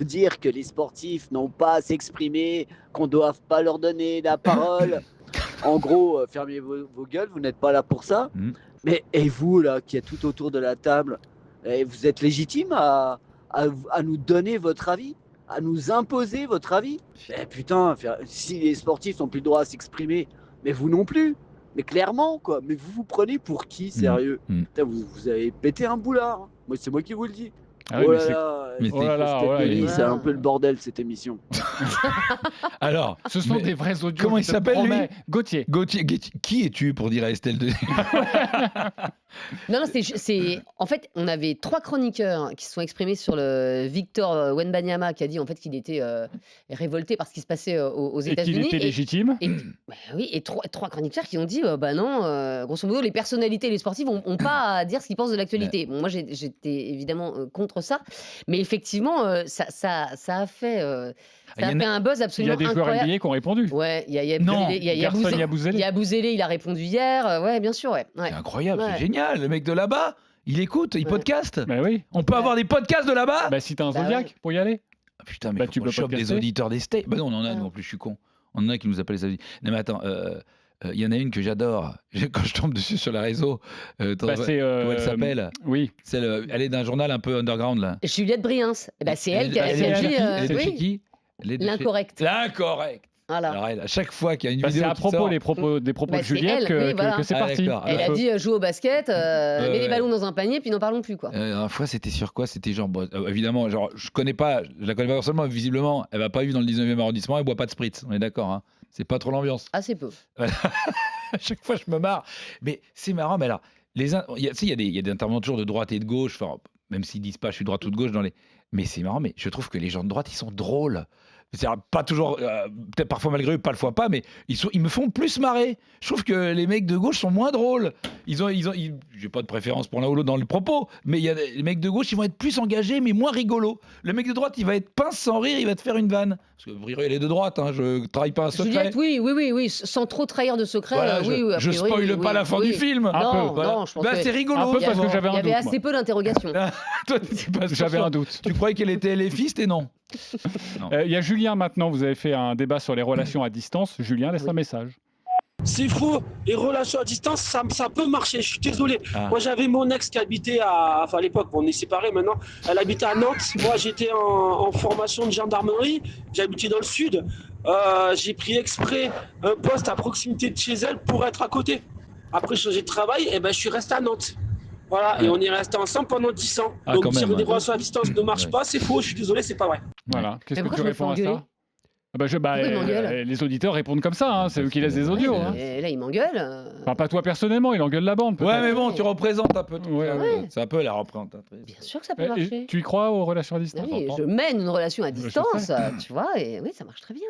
dire que les sportifs n'ont pas à s'exprimer, qu'on ne doit pas leur donner la parole. En gros, fermez vos gueules, vous n'êtes pas là pour ça. Mais et vous, là, qui êtes tout autour de la table, vous êtes légitime à nous donner votre avis, à nous imposer votre avis. Putain, si les sportifs n'ont plus le droit à s'exprimer, mais vous non plus. Mais clairement, quoi. Mais vous vous prenez pour qui, sérieux? Putain, vous avez pété un boulard. Moi, c'est moi qui vous le dis. Ah oui, c'est un peu le bordel cette émission. Alors, ce sont des vrais audios. Comment il s'appelle lui? Gauthier. Qui es-tu pour dire à Estelle de... Non, c'est en fait, on avait 3 chroniqueurs qui se sont exprimés sur le Victor Wembanyama qui a dit en fait qu'il était révolté par ce qui se passait aux États-Unis. Et qu'il était légitime. Oui, et 3 chroniqueurs qui ont dit bah non, grosso modo, les personnalités et les sportifs n'ont pas à dire ce qu'ils pensent de l'actualité. Bon, moi, j'étais évidemment contre ça, mais effectivement, ça a fait. Ça a fait un buzz absolument incroyable. Il y a des joueurs NBA qui ont répondu. Ouais, il y a Bouzélé. Il y a Bouzélé, il a répondu hier. Ouais, bien sûr, ouais. C'est incroyable, c'est génial. Le mec de là-bas, il écoute, il podcast. Bah oui. On peut avoir des podcasts de là-bas. Bah si t'as un Zodiac pour y aller. Ah, putain, mais tu peux choper des auditeurs des States. Bah non, on en a, nous en plus, je suis con. On en a qui nous appellent les auditeurs. Non mais attends, il y en a une que j'adore. Quand je tombe dessus sur les réseaux, comment elle s'appelle? Oui. Elle est d'un journal un peu underground là. Juliette Briens. C'est elle qui a dit. Elle est de chez qui? L'incorrect. L'incorrect. Voilà. Alors elle, à chaque fois qu'il y a une vidéo c'est à propos des propos de Juliette que c'est parti. Elle a dit joue au basket, mets les ballons dans un panier puis n'en parlons plus quoi. Une fois c'était sur quoi? C'était genre évidemment genre je la connais pas personnellement, mais visiblement elle va pas vivre dans le 19e arrondissement, elle boit pas de spritz, on est d'accord hein. C'est pas trop l'ambiance. Assez peu. À chaque fois je me marre, mais c'est marrant. Mais alors il y a des intervenants toujours de droite et de gauche, enfin, même s'ils disent pas je suis droite ou de gauche mais c'est marrant, mais je trouve que les gens de droite ils sont drôles. C'est pas toujours, peut-être parfois malgré eux, parfois pas, mais ils me font plus marrer. Je trouve que les mecs de gauche sont moins drôles. J'ai pas de préférence pour l'un ou l'autre dans le propos, mais les mecs de gauche, ils vont être plus engagés, mais moins rigolos. Le mec de droite, il va être pince sans rire, il va te faire une vanne. Parce que elle est de droite, hein, je trahis pas un secret. Juliette, oui, sans trop trahir de secret. Voilà, je spoile pas la fin du film. Non, je pense que c'est rigolo. Un peu parce que j'avais un doute. Il y avait assez peu d'interrogations. J'avais un doute. Tu croyais qu'elle était LFiste et non. Il y a Julien maintenant, vous avez fait un débat sur les relations à distance. Julien, laisse un message. C'est faux, les relations à distance, ça peut marcher, je suis désolé. Moi j'avais mon ex qui habitait à l'époque, on est séparés maintenant, elle habitait à Nantes, moi j'étais en formation de gendarmerie, j'habitais dans le sud, j'ai pris exprès un poste à proximité de chez elle pour être à côté. Après changer de travail, je suis resté à Nantes. Voilà, et on est resté ensemble pendant 10 ans. Donc si les relations à distance ne marchent pas, c'est faux, je suis désolé, c'est pas vrai. Voilà, qu'est-ce que tu réponds à ça? Les auditeurs répondent comme ça, hein, c'est eux qui laissent des audios. Et là, il m'engueule. Enfin, pas toi personnellement, il engueule la bande. Ouais, mais bon, tu représentes un peu. C'est un peu la représentatrice. Bien sûr que ça peut marcher. Tu y crois aux relations à distance? Oui, je mène une relation à distance, tu vois, et oui, ça marche très bien.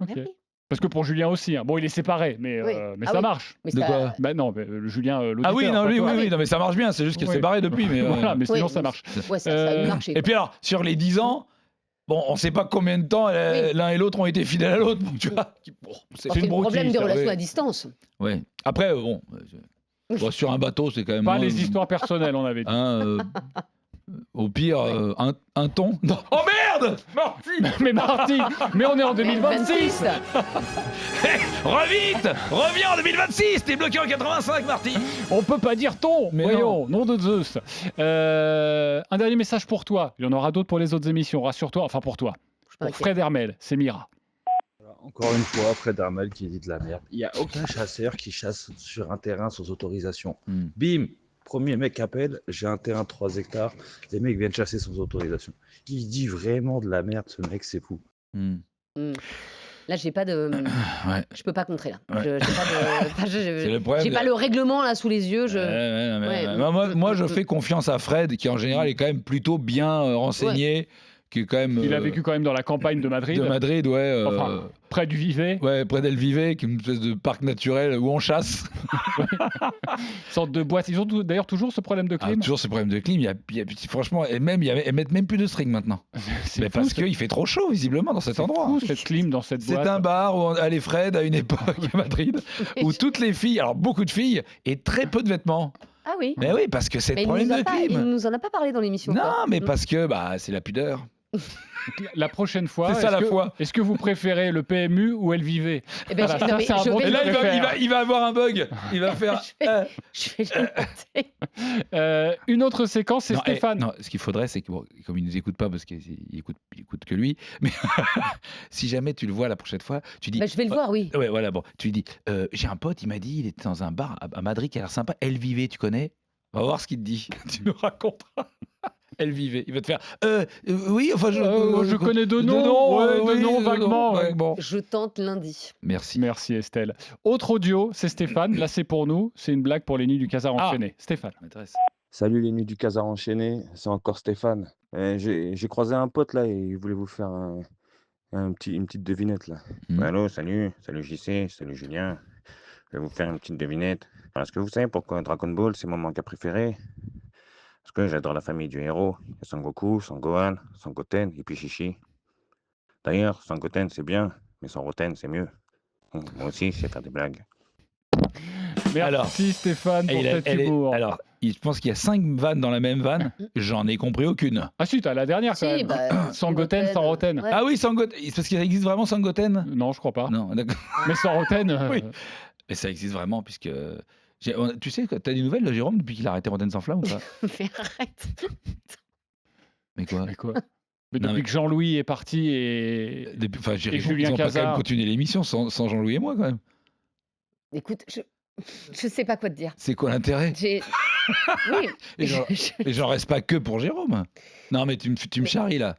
Okay. Parce que pour Julien aussi, hein. Bon, il est séparé, mais ça marche. Mais de quoi? Non, mais Julien, l'auditeur. Ah oui, non, oui, non, mais ça marche bien, c'est juste qu'il s'est barré depuis. Mais, voilà, mais sinon ça marche. Ouais, ça a marché. Et puis alors, sur les 10 ans, bon, on ne sait pas combien de temps l'un et l'autre ont été fidèles à l'autre. Tu vois, c'est le problème des relations à distance. Oui. Après, sur un bateau, c'est quand même. Pas les histoires personnelles, on avait dit. Au pire, un ton. Non. Oh merde, Marty, mais on est en 2026. Reviens en 2026. T'es bloqué en 85, Marty. On peut pas dire ton. Mais voyons, nom de Zeus. Un dernier message pour toi. Il y en aura d'autres pour les autres émissions. Rassure-toi. Enfin pour toi. Pour Fred Hermel, c'est Mira. Encore une fois, Fred Hermel qui dit de la merde. Il n'y a aucun chasseur qui chasse sur un terrain sans autorisation. Bim. Premier mec appelle, j'ai un terrain de 3 hectares, les mecs viennent chasser sans autorisation. Il dit vraiment de la merde, ce mec, c'est fou. Là, j'ai pas de. Je peux pas contrer là. Ouais. J'ai pas le règlement là sous les yeux. Moi, je fais confiance à Fred, qui en général est quand même plutôt bien renseigné. Qui est quand même, il a vécu quand même dans la campagne de Madrid. Enfin, près du Vivet. Ouais, près d'El Vivet, qui est une espèce de parc naturel où on chasse. Sorte de boîte. Ils ont d'ailleurs toujours ce problème de clim. Toujours ce problème de clim. Franchement, ils mettent même plus de string maintenant. Mais parce qu'il fait trop chaud, visiblement, dans cet endroit. C'est fou, cette clim dans cette boîte. C'est un bar où allait Fred à une époque à Madrid, où toutes les filles, alors beaucoup de filles, et très peu de vêtements. Ah oui. Mais oui, parce que c'est le problème de il clim. nous en a pas parlé dans l'émission. Non, quoi. mais parce que c'est la pudeur. La prochaine fois, C'est ça, la foi. est-ce que vous préférez le PMU ou LVV? Eh ben, Voilà, non, ça, mais c'est un je bon vais- Et là, truc à faire. il va avoir un bug. Il va faire. Je vais le noter. Une autre séquence, c'est Non, Stéphane. non, ce qu'il faudrait, c'est que, comme il nous écoute pas, parce qu'il écoute que lui, mais si jamais tu le vois la prochaine fois, tu dis. Bah, je vais le voir, oui. Ouais, voilà, bon. Tu lui dis, j'ai un pote, il m'a dit, il était dans un bar à Madrid qui a l'air sympa. Elle vivait, tu connais? On va voir ce qu'il te dit. Tu nous raconteras. Elle vivait. Il va te faire. Oui, enfin, je connais deux noms. De noms vaguement. vaguement. Je tente lundi. Merci. Merci Estelle. Autre audio, c'est Stéphane. Là, c'est pour nous. C'est une blague pour les nuits du Casar enchaîné. Stéphane. Salut les nuits du Casar enchaîné, c'est encore Stéphane. J'ai croisé un pote là et il voulait vous faire une petite devinette là. Allô, salut JC, salut Julien. Je vais vous faire une petite devinette. Est-ce que vous savez pourquoi Dragon Ball c'est mon manga préféré? Parce que j'adore la famille du héros. Il y a Son Goku, Son Gohan, Son Goten et puis Chichi. D'ailleurs, Son Goten c'est bien, mais Son Roten c'est mieux. Moi aussi, je sais faire des blagues. Merci Stéphane pour cet humour. Alors, je pense qu'il y a 5 vannes dans la même vanne. J'en ai compris aucune. Ah si, t'as la dernière quand Si, même. bah, Sangoten, sans Roten. Ouais. Ah oui, Sangoten. C'est parce qu'il existe vraiment Sangoten? Non, je crois pas. Non, d'accord. Mais sans Roten. Oui. Mais ça existe vraiment, puisque. Tu sais, t'as des nouvelles de Jérôme depuis qu'il a arrêté Rotten sans flamme ou pas? Mais arrête. Mais quoi? Mais Non, depuis mais- que Jean-Louis est parti et Ils Julien ont pas quand même Cazard. continué l'émission sans Jean-Louis et moi, quand même. Écoute, je sais pas quoi te dire. C'est quoi l'intérêt? Oui. Et j'en reste pas que pour Jérôme. Non, mais tu me charries là.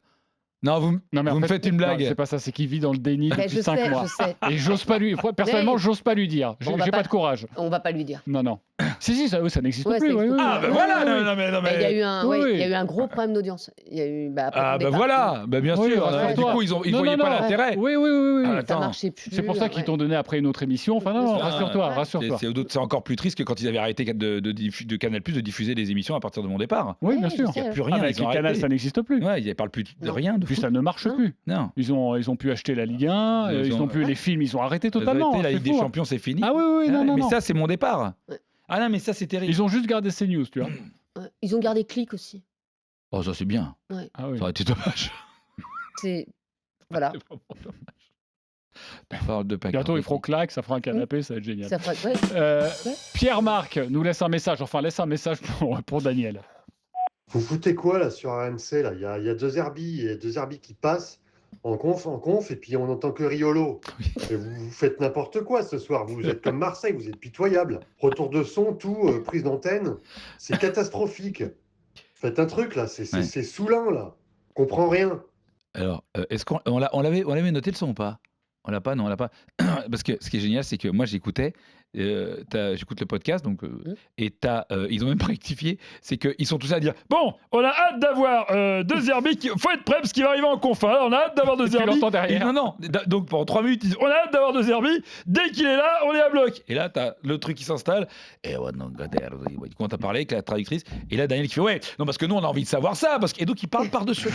Non, vous me faites une blague. Non, c'est pas ça, c'est qu'il vit dans le déni Ben, depuis je 5 sais, mois. je sais. Et j'ose pas lui. Personnellement, Mais- j'ose pas lui dire. On va J'ai pas de courage. On va pas lui dire. Non. Si, ça n'existe Ouais, plus. ça oui, existe oui, pas. oui. Ah, ben voilà. Non, mais. Il y a eu un, Oui, ouais, oui. il y a eu un gros problème d'audience. Il y a eu. Après Ah, ton ben départ. voilà. Ben bien Oui, sûr. rassure-toi. Du coup, ils Non, voyaient non, pas non. l'intérêt. Oui. Ah, Ça attends. marchait plus. C'est pour ça qu'ils ouais. t'ont donné après une autre émission. Enfin, non, Bien sûr. rassure-toi, Ouais. rassure-toi. C'est encore plus triste que quand ils avaient arrêté de Canal+ de diffuser des émissions à partir de mon départ. Oui, bien sûr. Il n'y a plus rien. Avec ils ont les Canal, arrêté. ça n'existe plus. Ouais, ils ne parlent plus de rien. De Puis foot. ça ne marche plus. Non. Ils ont pu acheter la Ligue 1, ils ont pu les films, ils ont arrêté totalement. La c'est Ligue des fou, hein. Champions, c'est fini. Ah oui, non. Mais ça, c'est mon départ. Ah non, mais ça, c'est terrible. Ils ont juste gardé ces news, tu vois. Ouais. Ils ont gardé Click aussi. Oh, ça, c'est bien. Ouais. Ah oui. Ça aurait été dommage. C'est. Voilà. Bientôt, ils feront claque, ça fera un canapé, ça va être génial. Ça fera- ouais. Pierre-Marc nous laisse un message, pour Daniel. Vous foutez quoi là sur RMC là? Il y a deux Herbie qui passent en conf, et puis on n'entend que Riolo. Et vous faites n'importe quoi ce soir. Vous êtes comme Marseille, vous êtes pitoyable. Retour de son, tout, prise d'antenne. C'est catastrophique. Faites un truc là, c'est saoulant là. On comprend rien. Alors, est-ce qu'on l'avait noté le son ou pas? On l'a pas, non, on l'a pas. Parce que ce qui est génial, c'est que moi j'écoutais, j'écoute le podcast, donc et ils ont même pas rectifié, c'est qu'ils sont tous à dire bon, on a hâte d'avoir deux Herbie, faut être prêt parce qu'il va arriver en conf. On a hâte d'avoir deux tu Herbie. l'entends derrière. Non, donc pendant 3 minutes, ils disent on a hâte d'avoir deux Herbie. Dès qu'il est là, on est à bloc. Et là, t'as le truc qui s'installe. Et ouais, non, il compte à parler avec la traductrice. Et là, Daniel qui fait ouais, non parce que nous on a envie de savoir ça, et donc ils parlent par dessus.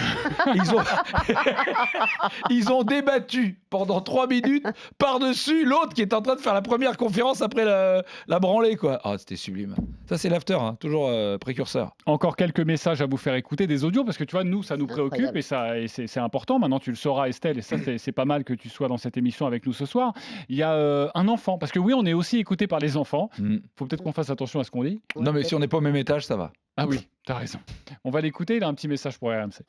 Ils ont débattu pendant 3 minutes par-dessus l'autre qui est en train de faire la première conférence après la branlée, quoi. Ah, c'était sublime. Ça, c'est l'after, hein, toujours précurseur. Encore quelques messages à vous faire écouter des audios, parce que tu vois, nous, ça nous préoccupe et c'est important. Maintenant, tu le sauras, Estelle, et ça, c'est pas mal que tu sois dans cette émission avec nous ce soir. Il y a un enfant, parce que oui, on est aussi écouté par les enfants. Faut peut-être qu'on fasse attention à ce qu'on dit. Non, mais si on n'est pas au même étage, ça va. Ah oui, t'as raison. On va l'écouter, il a un petit message pour RMC.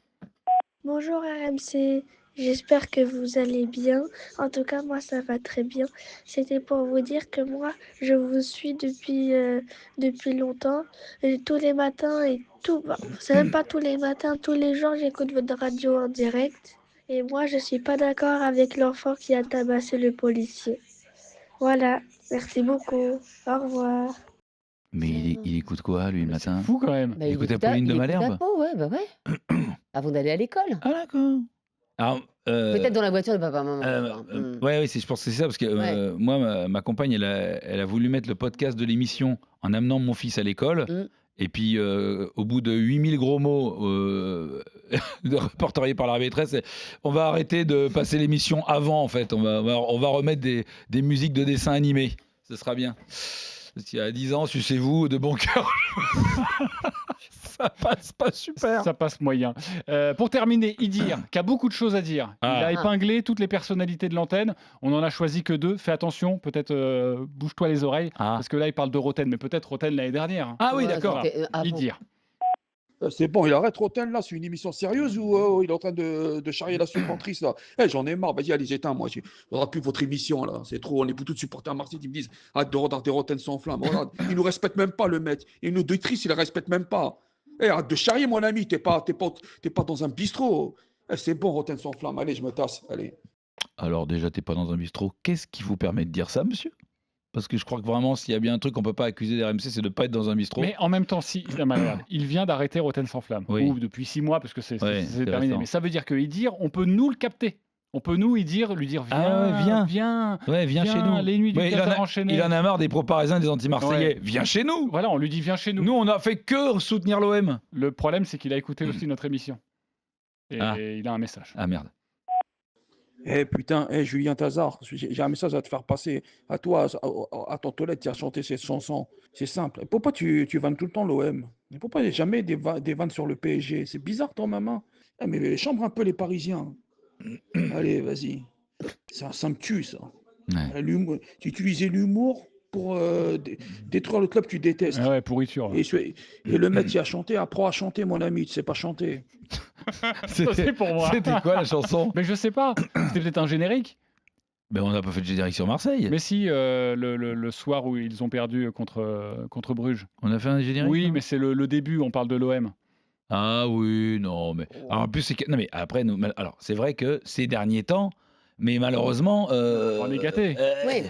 Bonjour RMC, j'espère que vous allez bien. En tout cas, moi, ça va très bien. C'était pour vous dire que moi, je vous suis depuis longtemps. Et tous les matins et tout. Bon, c'est même pas tous les matins, tous les jours, j'écoute votre radio en direct. Et moi, je suis pas d'accord avec l'enfant qui a tabassé le policier. Voilà, merci beaucoup. Au revoir. Mais il écoute quoi, lui, le matin? Fou quand même. Bah, Il écoutait Pauline de Malherbe. Ouais, bah ouais. Avant d'aller à l'école. Ah, d'accord. Alors, Peut-être dans la voiture de papa-maman. ouais, je pense que c'est ça, parce que Ouais. moi, ma compagne, elle a voulu mettre le podcast de l'émission en amenant mon fils à l'école. Et puis, au bout de 8000 gros mots répertoriés par la maîtresse, on va arrêter de passer l'émission avant, en fait. On va remettre des musiques de dessins animés. Ce sera bien. s'il y a 10 ans, sucez-vous de bon cœur. Ça passe pas super. Ça passe moyen. Pour terminer, Idir, qui a beaucoup de choses à dire. Il a épinglé toutes les personnalités de l'antenne. On en a choisi que 2. Fais attention, peut-être bouge-toi les oreilles, parce que là, il parle de Roten, mais peut-être Roten l'année dernière. Ah oui, d'accord. Idir. C'est bon, il arrête Roten là, c'est une émission sérieuse ou il est en train de charrier la supportrice là? J'en ai marre, vas-y, allez, éteins, moi. Je ne regarde plus votre émission là, c'est trop, on est pour tous supporters à Marseille, ils me disent, arrête de regarder Roten sans flamme. Regarde, il nous respecte même pas, le mec. Et une auditrice, il ne respecte même pas. Arrête de charrier, mon ami, t'es pas dans un bistrot. C'est bon, Roten sans flamme, allez, je me tasse, allez. Alors déjà, t'es pas dans un bistrot. Qu'est-ce qui vous permet de dire ça, monsieur? Parce que je crois que vraiment, s'il y a bien un truc qu'on peut pas accuser d'RMC, c'est de pas être dans un bistrot. Mais en même temps, si il vient d'arrêter Roten sans flamme, ou depuis 6 mois, parce que c'est terminé. récent. Mais ça veut dire que Idir, on peut nous le capter. On peut nous lui dire viens chez nous. Les nuits du Qatar enchaînées. Il en a marre des pro-parisiens, des anti-marseillais. Viens chez nous. Voilà, on lui dit viens chez nous. Nous, on a fait que soutenir l'OM. Le problème, c'est qu'il a écouté aussi notre émission. Et il a un message. Ah merde. Putain, Julien Tazard, j'ai un message à te faire passer. À toi, à ton toilette, tu as chanté cette chanson. C'est simple. Pourquoi tu vannes tout le temps l'OM? Pourquoi jamais des vannes sur le PSG? C'est bizarre, ton maman. Mais chambre un peu les Parisiens. Allez, vas-y. Ça me tue, ça. Tu utilisais l'humour pour détruire le club que tu détestes. Ouais, pourriture. Et le mec qui a chanté, apprends à chanter, mon ami. Tu sais pas chanter. C'était pour moi. C'était quoi la chanson? Mais je sais pas. C'était peut-être un générique. Mais on n'a pas fait de générique sur Marseille. Mais si, le soir où ils ont perdu contre Bruges. On a fait un générique? Oui, mais c'est le début, on parle de l'OM. Ah oui, non, mais... Alors, en plus, c'est que... Non, mais après, alors, c'est vrai que ces derniers temps, mais malheureusement... On est gâtés. Oui.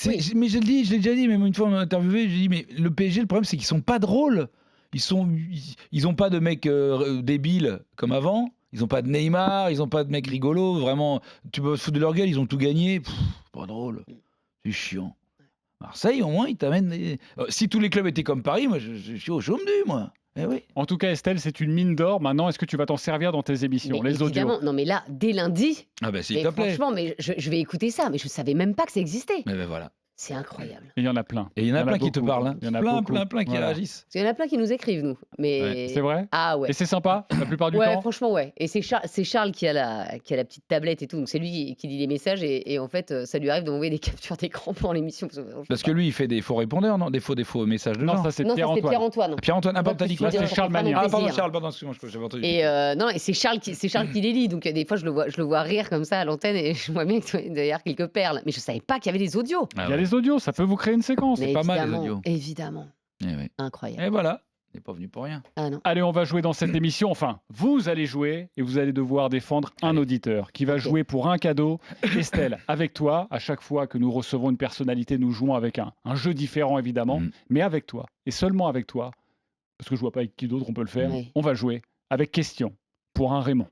Mais je l'ai déjà dit, même une fois on m'a interviewé, j'ai dit, mais le PSG, le problème, c'est qu'ils sont pas drôles. Ils ont pas de mecs débiles comme avant. Ils ont pas de Neymar, ils ont pas de mecs rigolos. Vraiment, tu peux se foutre de leur gueule, ils ont tout gagné. Pas drôle. C'est chiant. Marseille, au moins, ils t'amènent... Si tous les clubs étaient comme Paris, moi, je suis au chaume du, moi. Eh oui. En tout cas, Estelle, c'est une mine d'or. Maintenant, est-ce que tu vas t'en servir dans tes émissions, mais les audios? Non, mais là, dès lundi, Ah bah s'il te plaît. franchement, mais je vais écouter ça, mais je savais même pas que ça existait. Mais ben voilà. C'est incroyable. Et il y en a plein. Et il y en a plein qui te beaucoup. parlent. Hein. Il y en a plein qui Voilà. réagissent. Il y en a plein qui nous écrivent, nous. Mais... C'est vrai? Ah ouais. Et c'est sympa, la plupart du Ouais, temps? franchement, ouais. Et c'est Charles qui a la petite tablette et tout. Donc c'est lui qui lit les messages. Et en fait, ça lui arrive d'envoyer des captures d'écran pendant l'émission. Parce que lui, il fait des faux répondeurs, non? Des faux messages de Non, gens. ça c'est Non, ça, c'est Pierre-Antoine. Pierre-Antoine. Pierre-Antoine, ah, t'as dit quoi? Là, c'est Charles Magnin. Ah, pardon, Charles, pardon, excuse-moi, j'avais entendu. Et non, et c'est Charles qui les lit. Donc des fois, je le vois rire comme ça à l'antenne et je vois bien que derrière quelques perles. Mais je savais pas qu'il y avait des audios. Il y a les audios, ça peut vous créer une séquence. Mais pas mal, les évidemment, audios. évidemment. Eh oui. Incroyable. Et voilà, on n'est pas venu pour rien. Ah non. Allez, on va jouer dans cette émission. Enfin, vous allez jouer et vous allez devoir défendre un auditeur qui va jouer pour un cadeau. Estelle, avec toi, à chaque fois que nous recevons une personnalité, nous jouons avec un jeu différent, évidemment, mais avec toi, et seulement avec toi, parce que je vois pas avec qui d'autre on peut le faire, Oui. on va jouer avec question pour un Raymond.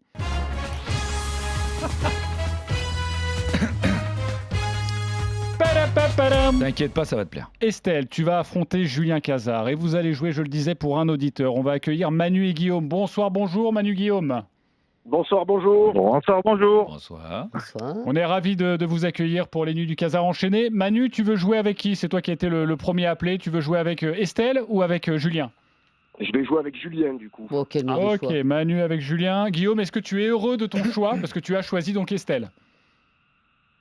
T'inquiète pas, ça va te plaire. Estelle, tu vas affronter Julien Cazard et vous allez jouer, je le disais, pour un auditeur. On va accueillir Manu et Guillaume. Bonsoir, bonjour Manu Guillaume. Bonsoir, bonjour. Bonsoir, bonjour. Bonsoir. Bonsoir. On est ravis de vous accueillir pour les Nuits du Cazard enchaîné. Manu, tu veux jouer avec qui? C'est toi qui as été le premier appelé. Tu veux jouer avec Estelle ou avec Julien? Je vais jouer avec Julien, du coup. Bon, quel mauvais Ok, choix. Manu avec Julien. Guillaume, est-ce que tu es heureux de ton choix? Parce que tu as choisi donc Estelle.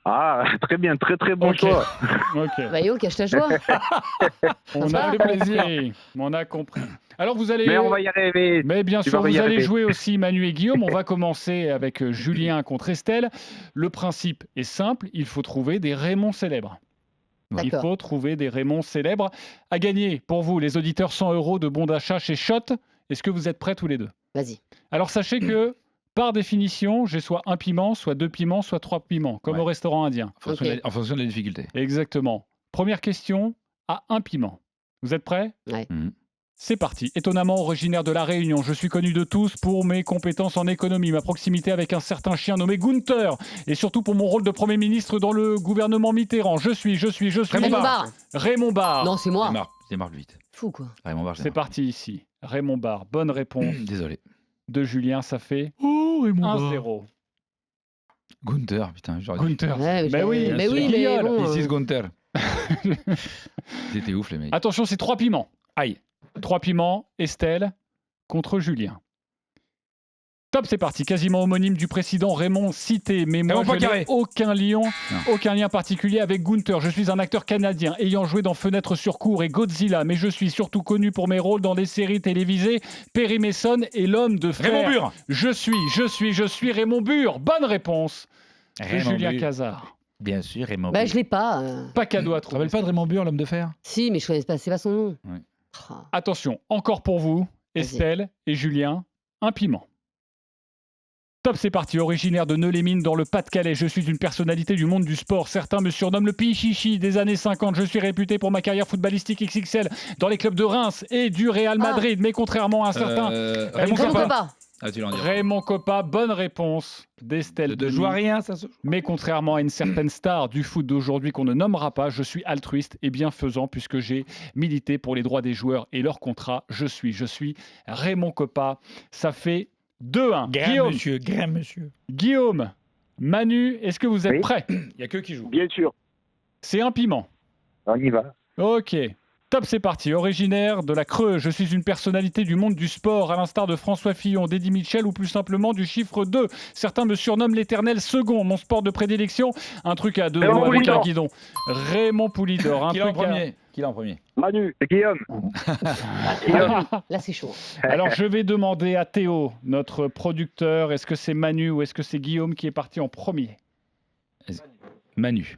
Ah, très bien, très très bon Ok. choix. Ok. Bah yo, cache ta joie. On Ça a fait compris. On a compris. Alors vous allez. Mais on va y arriver. Mais bien Tu sûr, vas y vous allez arriver. jouer aussi Manu et Guillaume. On va commencer avec Julien contre Estelle. Le principe est simple, il faut trouver des Raymonds célèbres. Il D'accord. faut trouver des Raymonds célèbres. À gagner, pour vous, les auditeurs, 100 € de bons d'achat chez Shot. Est-ce que vous êtes prêts tous les deux? Vas-y. Alors sachez que, par définition, j'ai soit un piment, soit 2 piments, soit 3 piments, comme au restaurant indien. Ok. En fonction de la difficulté. Exactement. Première question, à un piment. Vous êtes prêts? Ouais. C'est parti. Étonnamment originaire de La Réunion, je suis connu de tous pour mes compétences en économie, ma proximité avec un certain chien nommé Gunther, et surtout pour mon rôle de Premier ministre dans le gouvernement Mitterrand. Je suis. Raymond Barre. Raymond Barre. Non, c'est moi. Démarre vite. Fou, quoi. Raymond Barre, C'est parti ici. Raymond Barre. Bonne réponse Désolé. de Julien, ça fait Oh, Raymond Barre. 1-0. Gunther, putain, j'aurais dit. Gunther. Ouais, Mais oui, mais c'est oui, mais Guignol. bon. This is Gunther. C'était ouf, les mecs. Attention, c'est 3 piments. Aïe. 3 piments, Estelle contre Julien. Top, c'est parti. Quasiment homonyme du président Raymond Cité. Mais moi, je n'ai aucun lien particulier avec Gunther. Je suis un acteur canadien ayant joué dans Fenêtre sur cour et Godzilla. Mais je suis surtout connu pour mes rôles dans des séries télévisées Perry Mason et L'Homme de Fer. Raymond Burr. Je suis Raymond Burr. Bonne réponse. C'est Julien Cazard. Bien sûr, Raymond Bah, je l'ai pas. Pas cadeau à Tu te trouver. rappelles pas de Raymond Burr, L'Homme de Fer? Si, mais je connais pas, c'est pas son nom. Ouais. Ah. Attention, encore pour vous, Estelle et Julien, un piment. Top, c'est parti. Originaire de Neux-les-Mines dans le Pas-de-Calais, je suis une personnalité du monde du sport. Certains me surnomment le Pichichi des années 50. Je suis réputé pour ma carrière footballistique XXL dans les clubs de Reims et du Real Madrid. Mais contrairement à un certain Raymond Coppa. Raymond Coppa, bonne réponse d'Estelle. De jouer à rien, ça se... Mais contrairement à une certaine star du foot d'aujourd'hui qu'on ne nommera pas, je suis altruiste et bienfaisant puisque j'ai milité pour les droits des joueurs et leurs contrats. Je suis Raymond Coppa. Ça fait 2-1. Grand monsieur. Guillaume, Manu, est-ce que vous êtes prêts? Il n'y a que qui joue. Bien sûr. C'est un piment. On y va. Ok. Top, c'est parti. Originaire de la Creuse, je suis une personnalité du monde du sport, à l'instar de François Fillon, d'Eddie Mitchell ou plus simplement du chiffre 2. Certains me surnomment l'éternel second. Mon sport de prédilection, un truc à 2 roues avec un guidon. Raymond Poulidor. Qui est en premier? Qui est en premier? Manu, c'est Guillaume. Là, c'est chaud. Alors, je vais demander à Théo, notre producteur, est-ce que c'est Manu ou est-ce que c'est Guillaume qui est parti en premier? Manu.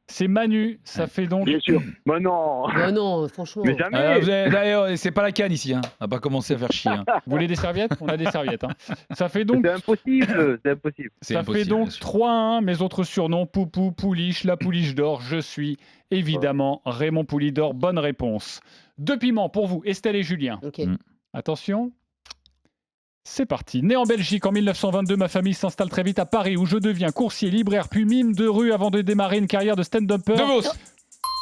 C'est Manu, ça fait donc... Bien sûr. Mais non. Mais non, franchement. Mais jamais. D'ailleurs, c'est pas la canne ici. Hein. On va pas commencer à faire chier. Hein. Vous voulez des serviettes? On a des serviettes. Hein. Ça fait donc... C'est impossible. C'est impossible. Ça fait donc 3-1. Mes autres surnoms, Poupou, Pouliche, la Pouliche d'or. Je suis évidemment Raymond Poulidor. Bonne réponse. 2 piments pour vous, Estelle et Julien. Ok. Attention. C'est parti. Né en Belgique en 1922, ma famille s'installe très vite à Paris où je deviens coursier, libraire puis mime de rue avant de démarrer une carrière de stand-upper. De Vos.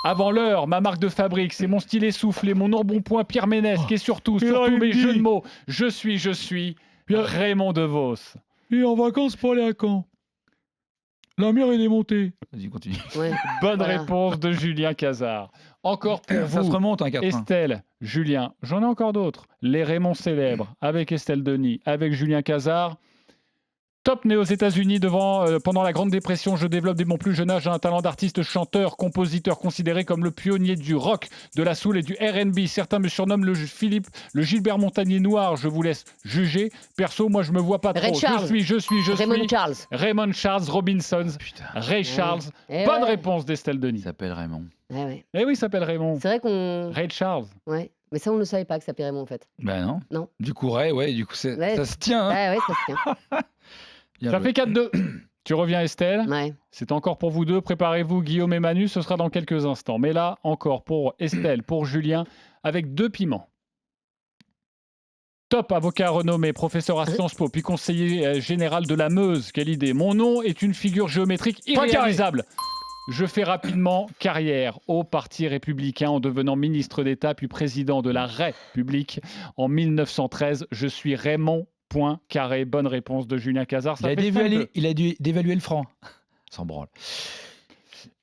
Avant l'heure, ma marque de fabrique, c'est mon style essoufflé, mon embonpoint Pierre Ménesque et surtout mes jeux de mots. Je suis Raymond DeVos. Et en vacances pour aller à Caen. La mer est démontée. Vas-y, continue. Ouais. Bonne réponse de Julien Cazard. Encore pour vous. Ça se remonte, hein, 4-1. Estelle, Julien, j'en ai encore d'autres. Les Raymond célèbres, avec Estelle Denis, avec Julien Cazard. Top né aux États-Unis pendant la Grande Dépression, je développe dès mon plus jeune âge un talent d'artiste, chanteur, compositeur, considéré comme le pionnier du rock, de la soul et du R&B. Certains me surnomment le Gilbert Montagnier noir. Je vous laisse juger. Perso, moi, je me vois pas trop. Je suis Raymond Charles Robinson. Ray Charles. Bonne réponse d'Estelle Denis. Il s'appelle Raymond. Ouais. Eh oui, il s'appelle Raymond. C'est vrai qu'on. Ray Charles. Ouais. Mais ça, on ne savait pas que ça s'appelait Raymond en fait. Ben non. Non. Du coup, du coup, ça se tient. Hein. Ouais, ça se tient. Ça fait 4-2. Tu reviens, Estelle. Ouais. C'est encore pour vous deux. Préparez-vous, Guillaume et Manu. Ce sera dans quelques instants. Mais là, encore pour Estelle, pour Julien, avec 2 piments. Top, avocat renommé, professeur à Sciences Po, puis conseiller général de la Meuse. Quelle idée. Mon nom est une figure géométrique irréalisable. Je fais rapidement carrière au Parti républicain en devenant ministre d'État puis président de la République en 1913. Je suis Raymond Poincaré. Bonne réponse de Julien Cazard. Il a dû dévaluer le franc. Sans branle.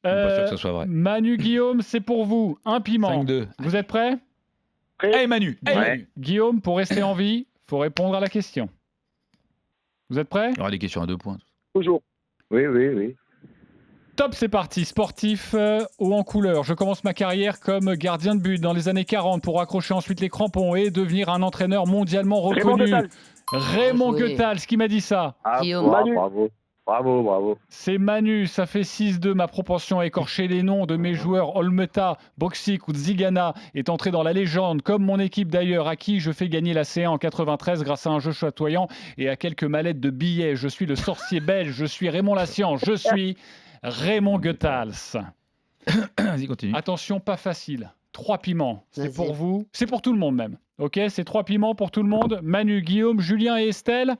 Pas sûr que ce soit vrai. Manu, Guillaume, c'est pour vous. Un piment. 5-2. Vous êtes prêts? Hey Manu. Guillaume, pour rester en vie, il faut répondre à la question. Vous êtes prêts? Il y aura des questions à 2 points. Toujours. Oui. Top, c'est parti. Sportif haut en couleur. Je commence ma carrière comme gardien de but dans les années 40 pour accrocher ensuite les crampons et devenir un entraîneur mondialement reconnu. Raymond Goethals, qui m'a dit ça? Bravo. C'est Manu, ça fait 6-2. Ma propension à écorcher les noms de mes joueurs Olmeta, Boxic ou Zigana est entrée dans la légende, comme mon équipe d'ailleurs, à qui je fais gagner la C1 en 93 grâce à un jeu chatoyant et à quelques mallettes de billets. Je suis le sorcier belge, je suis Raymond Lassian, je suis Raymond Goethals. Vas-y, continue. Attention, pas facile. 3 piments, c'est pour vous, c'est pour tout le monde même. Ok, c'est 3 piments pour tout le monde. Manu, Guillaume, Julien et Estelle.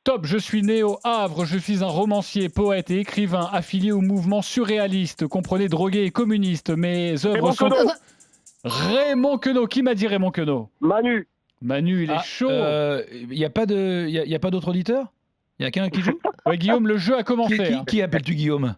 Top, je suis né au Havre, je suis un romancier, poète et écrivain affilié au mouvement surréaliste, comprenez drogué et communiste. Mes œuvres sont... Raymond Queneau, qui m'a dit Raymond Queneau? Manu, il est chaud. Il n'y a pas d'autres auditeurs? Il y a quelqu'un qui joue? Ouais, Guillaume, le jeu a commencé. Qui appelles-tu Guillaume?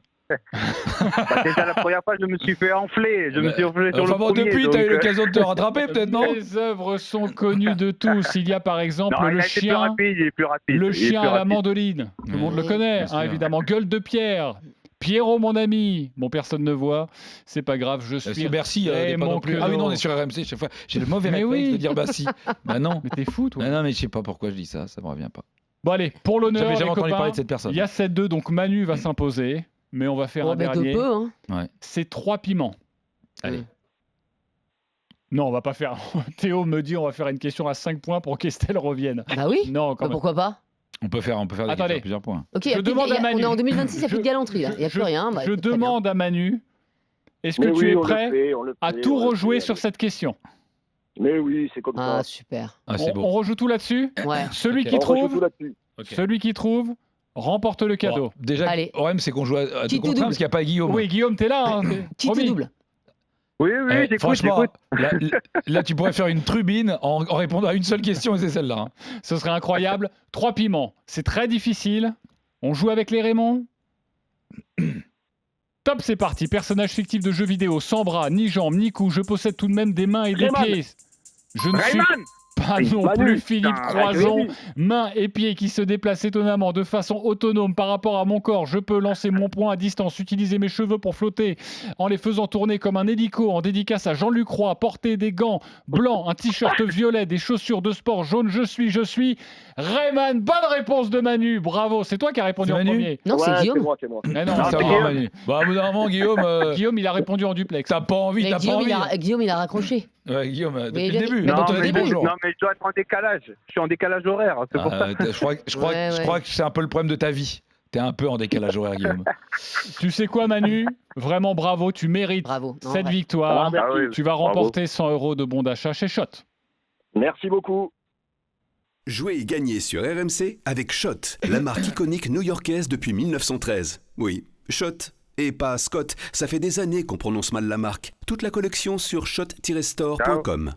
Déjà la première fois, je me suis fait enfler. Je me suis enflé sur le Enfin bon, premier. depuis, donc, t'as eu l'occasion de te rattraper, peut-être, non? Les œuvres sont connues de tous. Il y a par exemple Non, le il a été plus chien. rapide, il est plus rapide. Le il est chien plus à la rapide. mandoline, tout le monde le Oui, connaît, bien sûr. évidemment. Gueule de pierre, Pierrot mon ami, bon personne ne voit, c'est pas grave, je suis Sur Bercy, pas non plus. Ah oui, non, on est sur RMC, chaque fois. J'ai le mauvais Mais réflexe oui. de dire Bercy. Bah non. Mais t'es fou, toi. Bah non, mais je sais pas pourquoi je dis ça, ça me revient pas. Bon allez, pour l'honneur, J'avais jamais les entendu copains, parler de cette personne. il y a 7-2, donc Manu va s'imposer, mais on va faire un De dernier. peu, hein. Ouais. C'est 3 piments. Allez. Non, on va pas faire. Théo me dit on va faire une question à 5 points pour qu'Estelle revienne. Bah oui. Non, quand Bah, même. pourquoi pas? On peut faire des questions Attendez. à plusieurs points. Ok, Je demande à Manu. on est en 2026, il n'y a plus de galanterie, là. Il n'y a plus rien. Bah, Je écoute, très bien. demande à Manu, est-ce que Mais tu oui, es on le prêt fait, on le à fait, tout on le rejouer fait, sur allez. cette question? Mais oui, c'est comme Ah, ça. super. Ah, c'est on beau. rejoue tout là-dessus? Ouais. Celui Ok. qui On rejoue trouve, tout là-dessus. Ok. celui qui trouve remporte le cadeau. Bon, déjà, Allez. le problème, c'est qu'on joue à Qui deux tout contre un double. parce qu'il n'y a pas Guillaume. Oui, Guillaume, t'es là. Hein, Qui tout promis. double? Oui, oui, j'écoute, franchement, j'écoute. là, tu pourrais faire une tribune en répondant à une seule question et c'est celle-là. Hein. Ce serait incroyable. 3 piments, c'est très difficile. On joue avec les Raymond. Top, c'est parti. Personnage fictif de jeux vidéo, sans bras, ni jambes, ni cou. Je possède tout de même des mains et des Rayman. pieds. Je ne suis Rayman pas non Manu, plus Philippe putain, Croison. arrête, Mains et pieds qui se déplacent étonnamment de façon autonome par rapport à mon corps. Je peux lancer mon poing à distance, utiliser mes cheveux pour flotter en les faisant tourner comme un hélico. En dédicace à Jean-Luc Roy, porter des gants blancs, un t-shirt violet, des chaussures de sport jaunes. Je suis Rayman. Bonne réponse de Manu. Bravo. C'est toi qui as répondu C'est en Manu premier. Non, c'est Ouais, Guillaume. c'est moi. Mais non, Ah, c'est ça va, Guillaume. Manu. Bah, au bout d'un moment, Guillaume, Guillaume, il a répondu en duplex. t'as pas envie, Mais t'as pas envie. Guillaume, il a raccroché. Ouais, Guillaume, depuis Mais le début. mais Maintenant, depuis t'as le dit début. bonjour. Non, mais je dois être en décalage. Je suis en décalage horaire, c'est pour ça. Je crois que c'est un peu le problème de ta vie. T'es un peu en décalage horaire, Guillaume. Tu sais quoi, Manu? Vraiment bravo. Tu mérites Bravo. Non, cette ouais. victoire. Ah, merci. Tu vas Bravo. remporter 100 € de bon d'achat chez Shot. Merci beaucoup. Jouez et gagnez sur RMC avec Shot, la marque iconique new-yorkaise depuis 1913. Oui, Shot. Et pas Scott, ça fait des années qu'on prononce mal la marque. Toute la collection sur shot-store.com.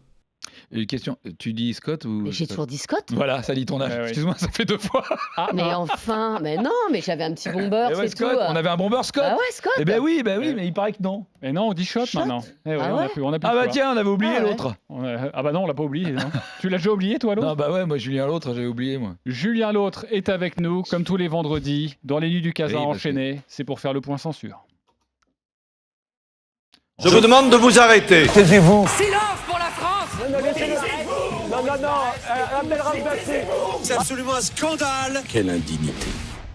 Une question, tu dis Scott ou Mais j'ai Scott toujours dit Scott. Voilà, ça dit ton âge. Ouais, ouais. Excuse-moi, ça fait 2 fois. Mais enfin, mais non, mais j'avais un petit bomber, Eh ouais, c'est Scott, tout. on avait un bomber Scott. Ah ouais, Scott. Eh ben oui, mais il paraît que non. Et non, on dit Shot, maintenant. Eh ouais, Ah on a ouais plus, on a plus Ah de bah choix. tiens, on avait oublié Ah ouais. l'autre. Ah bah non, on l'a pas oublié. Non. Tu l'as déjà oublié, toi, l'autre? Non, bah ouais, moi Julien l'autre, j'avais oublié moi. Julien l'autre est avec nous, comme tous les vendredis, dans les nuits du Casa Oui, parce enchaîné. C'est pour faire le point censure. Je vous demande de vous arrêter. Taisez-vous. Silence pour la France. C'est absolument un scandale. Quelle indignité.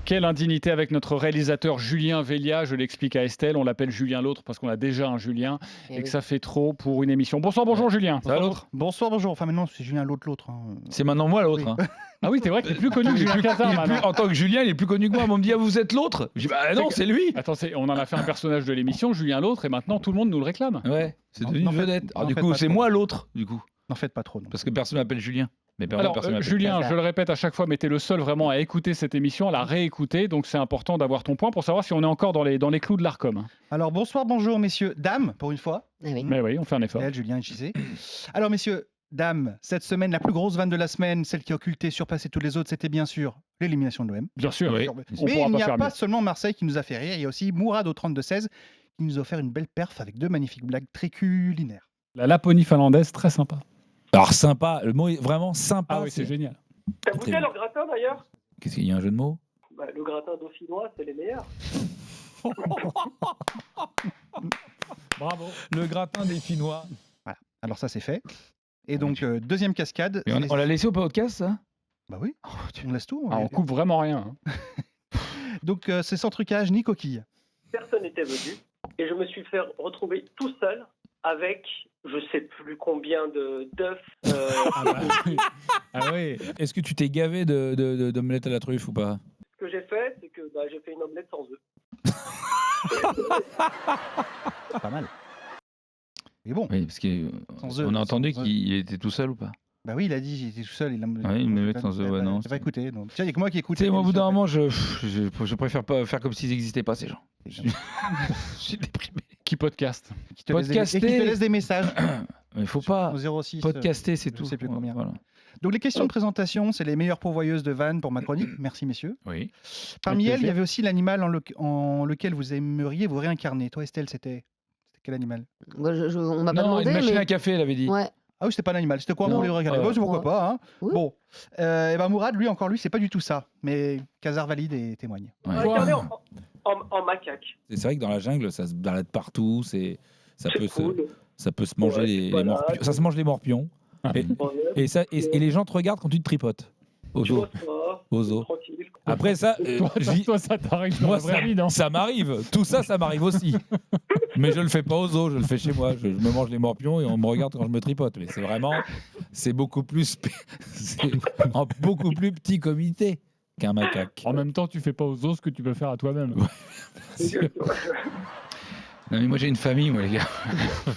Quelle indignité avec notre réalisateur Julien Vélia. Je l'explique à Estelle, on l'appelle Julien l'autre parce qu'on a déjà un Julien et que ça fait trop pour une émission. Bonsoir, bonjour Julien. Ça va l'autre? Bonsoir, bonjour. Enfin, maintenant, c'est Julien l'autre. Hein. C'est maintenant moi l'autre. Hein. Ah oui, c'est vrai que t'es plus connu que Julien Cazard maintenant. En tant que Julien, il est plus connu que moi. On me dit, ah, vous êtes l'autre. Je dis, bah non, c'est lui. Attends, on en a fait un personnage de l'émission, Julien l'autre, et maintenant tout le monde nous le réclame. Ouais, c'est devenu N'en une faites- vedette. Alors n'en du faites coup, pas c'est trop. moi l'autre, du coup. N'en faites pas trop. Non. Parce que personne m'appelle Julien. Mais Alors, personne m'appelle Julien, Julien. je le répète à chaque fois, mais t'es le seul vraiment à écouter cette émission, à la réécouter, donc c'est important d'avoir ton point pour savoir si on est encore dans les clous de l'Arcom. Hein. Alors, bonsoir, bonjour, messieurs, dames, pour une fois. Mais oui, on fait un effort. Elle, Julien et JC. Alors, messieurs, dames, cette semaine, la plus grosse vanne de la semaine, celle qui a occulté, surpassé toutes les autres, c'était bien sûr l'élimination de l'OM. Bien sûr, oui. On Mais pourra il pas n'y a faire pas mieux. seulement Marseille qui nous a fait rire, il y a aussi Mourad au 32-16 qui nous a offert une belle perf avec 2 magnifiques blagues très culinaires. La Laponie finlandaise, très sympa. Alors sympa, le mot est vraiment sympa. Ah oui, c'est génial. T'as goûté leur gratin d'ailleurs? Qu'est-ce qu'il y a un jeu de mots? Bah, le gratin dauphinois, c'est les meilleurs. Bravo. Le gratin des Finnois. Voilà, alors ça c'est fait. Et donc, deuxième cascade. Et on l'a laissé au podcast, ça? Bah oui, on laisse tout. Ah, on coupe vraiment rien. Hein. Donc, c'est sans trucage ni coquille. Personne n'était venu et je me suis fait retrouver tout seul avec je sais plus combien d'œufs. Ah oui. Est-ce que tu t'es gavé d'omelette à la truffe ou pas? Ce que j'ai fait, c'est que j'ai fait une omelette sans œufs. Pas mal. Mais bon. Oui, parce qu'on a entendu qu'il était tout seul ou pas? Bah oui, il a dit qu'il était tout seul. Oui, une omelette sans œufs, ouais, non. J'ai pas écouté. Donc, tiens, il y a que moi qui écoute. Tu sais, moi, au bout d'un moment, je préfère pas faire comme s'ils n'existaient pas, ces gens. Je suis déprimé. Qui podcast? Et qui te laisse des messages. Il faut pas Au 06, podcaster, c'est je tout. sais plus combien. Voilà. Donc les questions de présentation, c'est les meilleures pourvoyeuses de vannes pour ma chronique. Merci messieurs. Oui. Parmi Avec elles, il y plaisir. avait aussi l'animal en lequel vous aimeriez vous réincarner. Toi Estelle, c'était quel animal? Moi, on m'a pas Non, demandé, une machine mais... à café, elle avait dit. Ouais. Ah oui, c'était pas un animal. C'était quoi Non. pour les réincarner? Ouais. Bon, c'est pourquoi Ouais. pas. Hein. Oui. Bon. Et ben Mourad, lui, c'est pas du tout ça. Mais Khazar valide et témoigne. Ouais. Regardez en macaque. C'est vrai que dans la jungle, ça se balade partout. Ça C'est peut cool. ça peut se manger Ouais, les voilà. morpions. Ça se mange les morpions. Et les gens te regardent quand tu te tripotes. Au zoo. Au zoo. Tranquille. Après ça, Toi, ça t'arrive dans moi, la vraie vie, non? ça m'arrive. Tout ça, ça m'arrive aussi. Mais je le fais pas au zoo, je le fais chez moi. Je me mange les morpions et on me regarde quand je me tripote. Mais c'est beaucoup plus, c'est en beaucoup plus petit comité qu'un macaque. En même temps, tu fais pas aux os ce que tu peux faire à toi-même. Non mais moi j'ai une famille, moi les gars.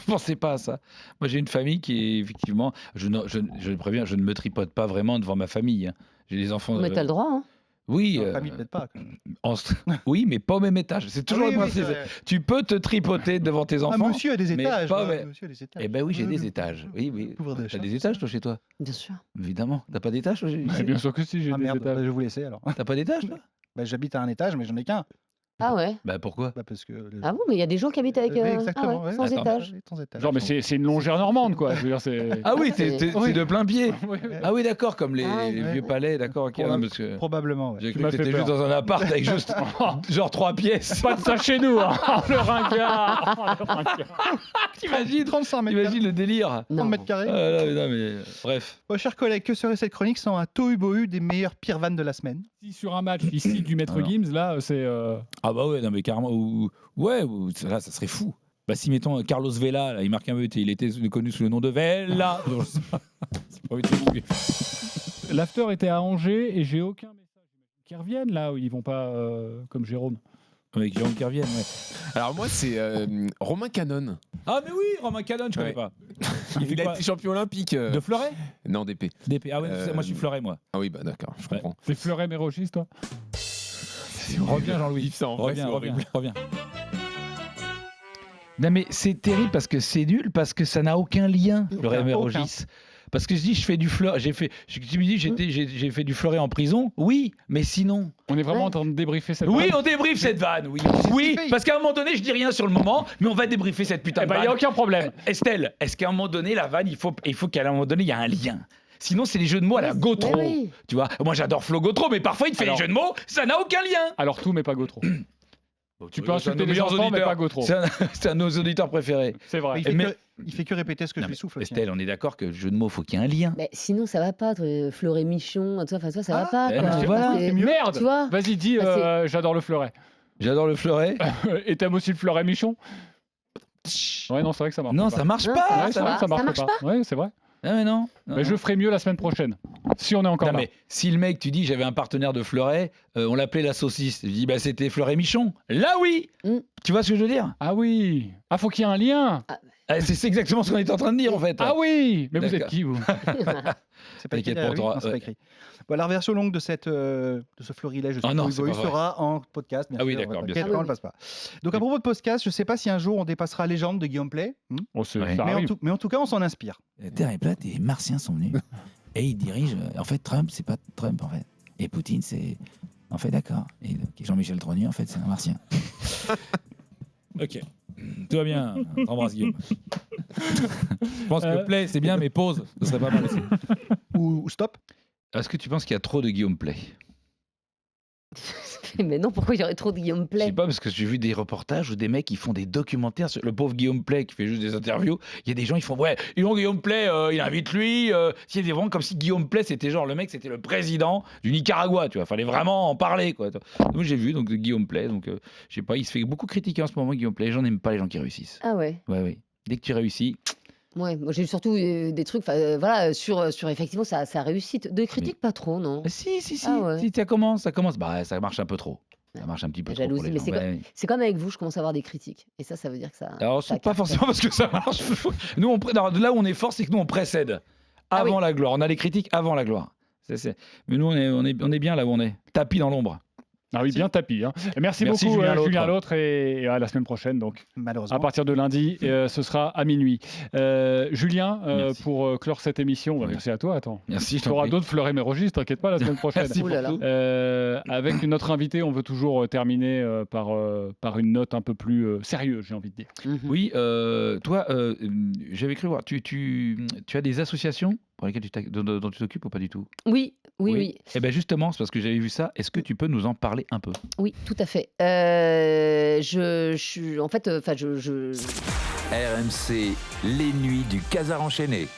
Pensez pas à ça. Moi j'ai une famille qui est effectivement, je le préviens, je ne me tripote pas vraiment devant ma famille. Hein. J'ai des enfants. Mais t'as le droit, hein. Oui. Famille, peut-être pas. quand même. Oui, mais pas au même étage. C'est toujours Ah oui, le oui, principe. c'est vrai. Tu peux te tripoter devant tes enfants. Monsieur a des mais étages. pas- Monsieur a des étages. Eh ben oui, j'ai des étages. Oui, oui. Pouvoir T'as d'achat. des étages toi chez toi? Bien sûr. Évidemment. T'as pas d'étage toi? Eh bien sûr que si, j'ai Ah des merde, étages. bah, je vous laissais alors. T'as pas d'étage toi? Bah, j'habite à un étage, mais j'en ai qu'un. Ah ouais. Bah pourquoi? Bah, parce que. Ah bon, mais il y a des gens qui habitent avec... Oui, ah exactement. ouais, ouais. sans Attends, étage. Sans étage. Genre, mais c'est une longère normande, quoi. Je veux dire, c'est. Ah oui, c'est- c'est de plein pied. Oui, oui. Ah oui, d'accord, comme les Ah, les ouais. vieux palais, d'accord. Ok, non, parce que Probablement. Ouais. j'ai Tu cru m'as que fait t'étais juste peur. dans un appart avec juste genre 3 pièces. Pas de ça chez nous, hein. Le ringard. Le ringard. T'imagines 35 mètres carrés. T'imagines le délire? 30 mètres carrés. Ah, non, mais bref. Bon, chers collègues, que serait cette chronique sans un tohu-bohu des meilleures pires vannes de la semaine? Si sur un match ici du Maître Alors. Gims, là, c'est. Ah bah ouais, non mais carrément. Là, ça serait fou. Bah si mettons Carlos Vela, là, il marque un but et il était connu sous le nom de Vela. Non, je sais pas. C'est pas envie de t'expliquer. L'after était à Angers et j'ai aucun message qui reviennent là où ils vont pas comme Jérôme. Avec Jérôme qui revienne, ouais. Alors moi, c'est Romain Canon. Ah mais oui, Romain Canon, je connais Ouais. pas. Il fait a quoi? été champion olympique. De Fleuret? Non, d'épée. DP. Ah ouais, moi je suis Fleuret, moi. Ah oui, bah d'accord, je Ouais. comprends. T'es Fleuret Mérogis, toi? Reviens Jean-Louis. Vivre ça en vrai, c'est horrible. Reviens. Non mais c'est terrible parce que c'est nul, parce que ça n'a aucun lien, Fleuret Mérogis. Parce que je dis, je fais du Fleuret, tu me dis, j'ai fait du Fleuret en prison. Oui, mais sinon. On est vraiment en train de débriefer cette Oui, vanne. on débriefe cette vanne, oui. Oui, parce qu'à un moment donné, je dis rien sur le moment, mais on va débriefer cette putain Eh de ben, vanne. y a aucun problème. Estelle, est-ce qu'à un moment donné, la vanne, il faut qu'à un moment donné, il y a un lien. Sinon, c'est les jeux de mots à la Gautreau. Mais oui. Tu vois, moi j'adore Flo Gautreau, mais parfois il te fait Alors- les jeux de mots, ça n'a aucun lien. Alors tout, mais pas Gautreau. Tu peux C'est un insulter de nos les meilleurs enfants, mais auditeurs. pas Gautreau. C'est un de nos auditeurs préférés. C'est vrai. Il fait que répéter ce que Non, je lui mais souffle. aussi, Estelle, on est d'accord que le jeu de mots, faut qu'il y ait un lien. Mais sinon, ça va pas. Fleuret Michon, toi, ça va pas. ben quoi. non, voilà. C'est- Merde. Tu vois. Vas-y, dis, Bah, j'adore le Fleuret. J'adore le Fleuret. Et t'aimes aussi le Fleuret Michon? Ouais, non, c'est vrai que ça marche Non, pas. ça marche Non, pas. Ouais, c'est vrai que ça marche pas. Ouais, c'est vrai. Ah mais non. Mais je ferai mieux la semaine prochaine. Si on est encore Non, là. mais si le mec, tu dis, j'avais un partenaire de Fleuret, on l'appelait la saucisse. Je dis, bah c'était Fleuret Michon. Là oui. Mm. Tu vois ce que je veux dire? Ah oui. Ah, faut qu'il y ait un lien. Ah, c'est exactement ce qu'on est en train de dire en fait. Ah oui. Mais vous êtes D'accord. qui, vous? C'est pas écrit T'inquiète derrière pour lui. toi, Non, c'est pas ouais. écrit. Bon, la version longue de ce florilège de Ah non, ce c'est pas vrai. sera en podcast. Bien Ah oui, sûr, d'accord, bien t'inquiète sûr. pas, on le passe pas. Donc à propos de podcast, je sais pas si un jour on dépassera Légende de Guillaume Play. Oh, ça Ouais. arrive. Mais en tout cas, on s'en inspire. La Terre est plate et les Martiens sont venus. Et ils dirigent. En fait, Trump, c'est pas Trump en fait. Et Poutine, c'est. En fait, d'accord. Et donc, Jean-Michel Trogneux, en fait, c'est un Martien. Ok. Tout va bien. T'embrasses, Guillaume. Je pense que Play, c'est bien, mais pause, ce serait pas mal aussi. Ou stop. Est-ce que tu penses qu'il y a trop de Guillaume Play? Mais non, pourquoi il y aurait trop de Guillaume Je Play? sais pas, parce que j'ai vu des reportages où des mecs qui font des documentaires sur le pauvre Guillaume Play qui fait juste des interviews. Il y a des gens, ils font ouais, Guillaume Play, il invite lui. C'est vraiment comme si Guillaume Play, c'était genre le mec, c'était le président du Nicaragua, tu vois. Fallait vraiment en parler, quoi. Moi, j'ai vu donc Guillaume Play, donc je sais pas, il se fait beaucoup critiquer en ce moment, Guillaume Play. Les gens n'aiment pas les gens qui réussissent. Ah ouais. Ouais, oui. Dès que tu réussis. Ouais, moi j'ai surtout des trucs, voilà, sur effectivement sa réussite. De critique, pas trop, non? Si, Ah ouais. si, ça commence. Bah, ça marche un peu trop. Ça marche un petit peu La trop. pour jalousie, les mais gens. c'est Ouais. c'est comme avec vous, je commence à avoir des critiques. Et ça veut dire que ça. Alors, ça c'est pas cartonne. forcément parce que ça marche. Nous, alors, là où on est fort, c'est que nous, on précède avant la gloire. On a les critiques avant la gloire. Mais nous, on est bien là où on est. Tapis dans l'ombre. Ah oui, bien tapis. Hein. Merci beaucoup Julien L'Autre et à la semaine prochaine. Donc, malheureusement. À partir de lundi, ce sera à minuit. Julien, pour clore cette émission, merci à toi. Attends, merci. Tu auras d'autres fleurs et mérogis, t'inquiète pas, la semaine prochaine. Avec notre invité, on veut toujours terminer par une note un peu plus sérieuse, j'ai envie de dire. Oui, toi, j'avais cru voir, tu as des associations pour lesquelles dont tu t'occupes ou pas du tout? Oui. Et bien justement, c'est parce que j'avais vu ça. Est-ce que tu peux nous en parler un peu? Oui, tout à fait. RMC, les nuits du Casar enchaîné.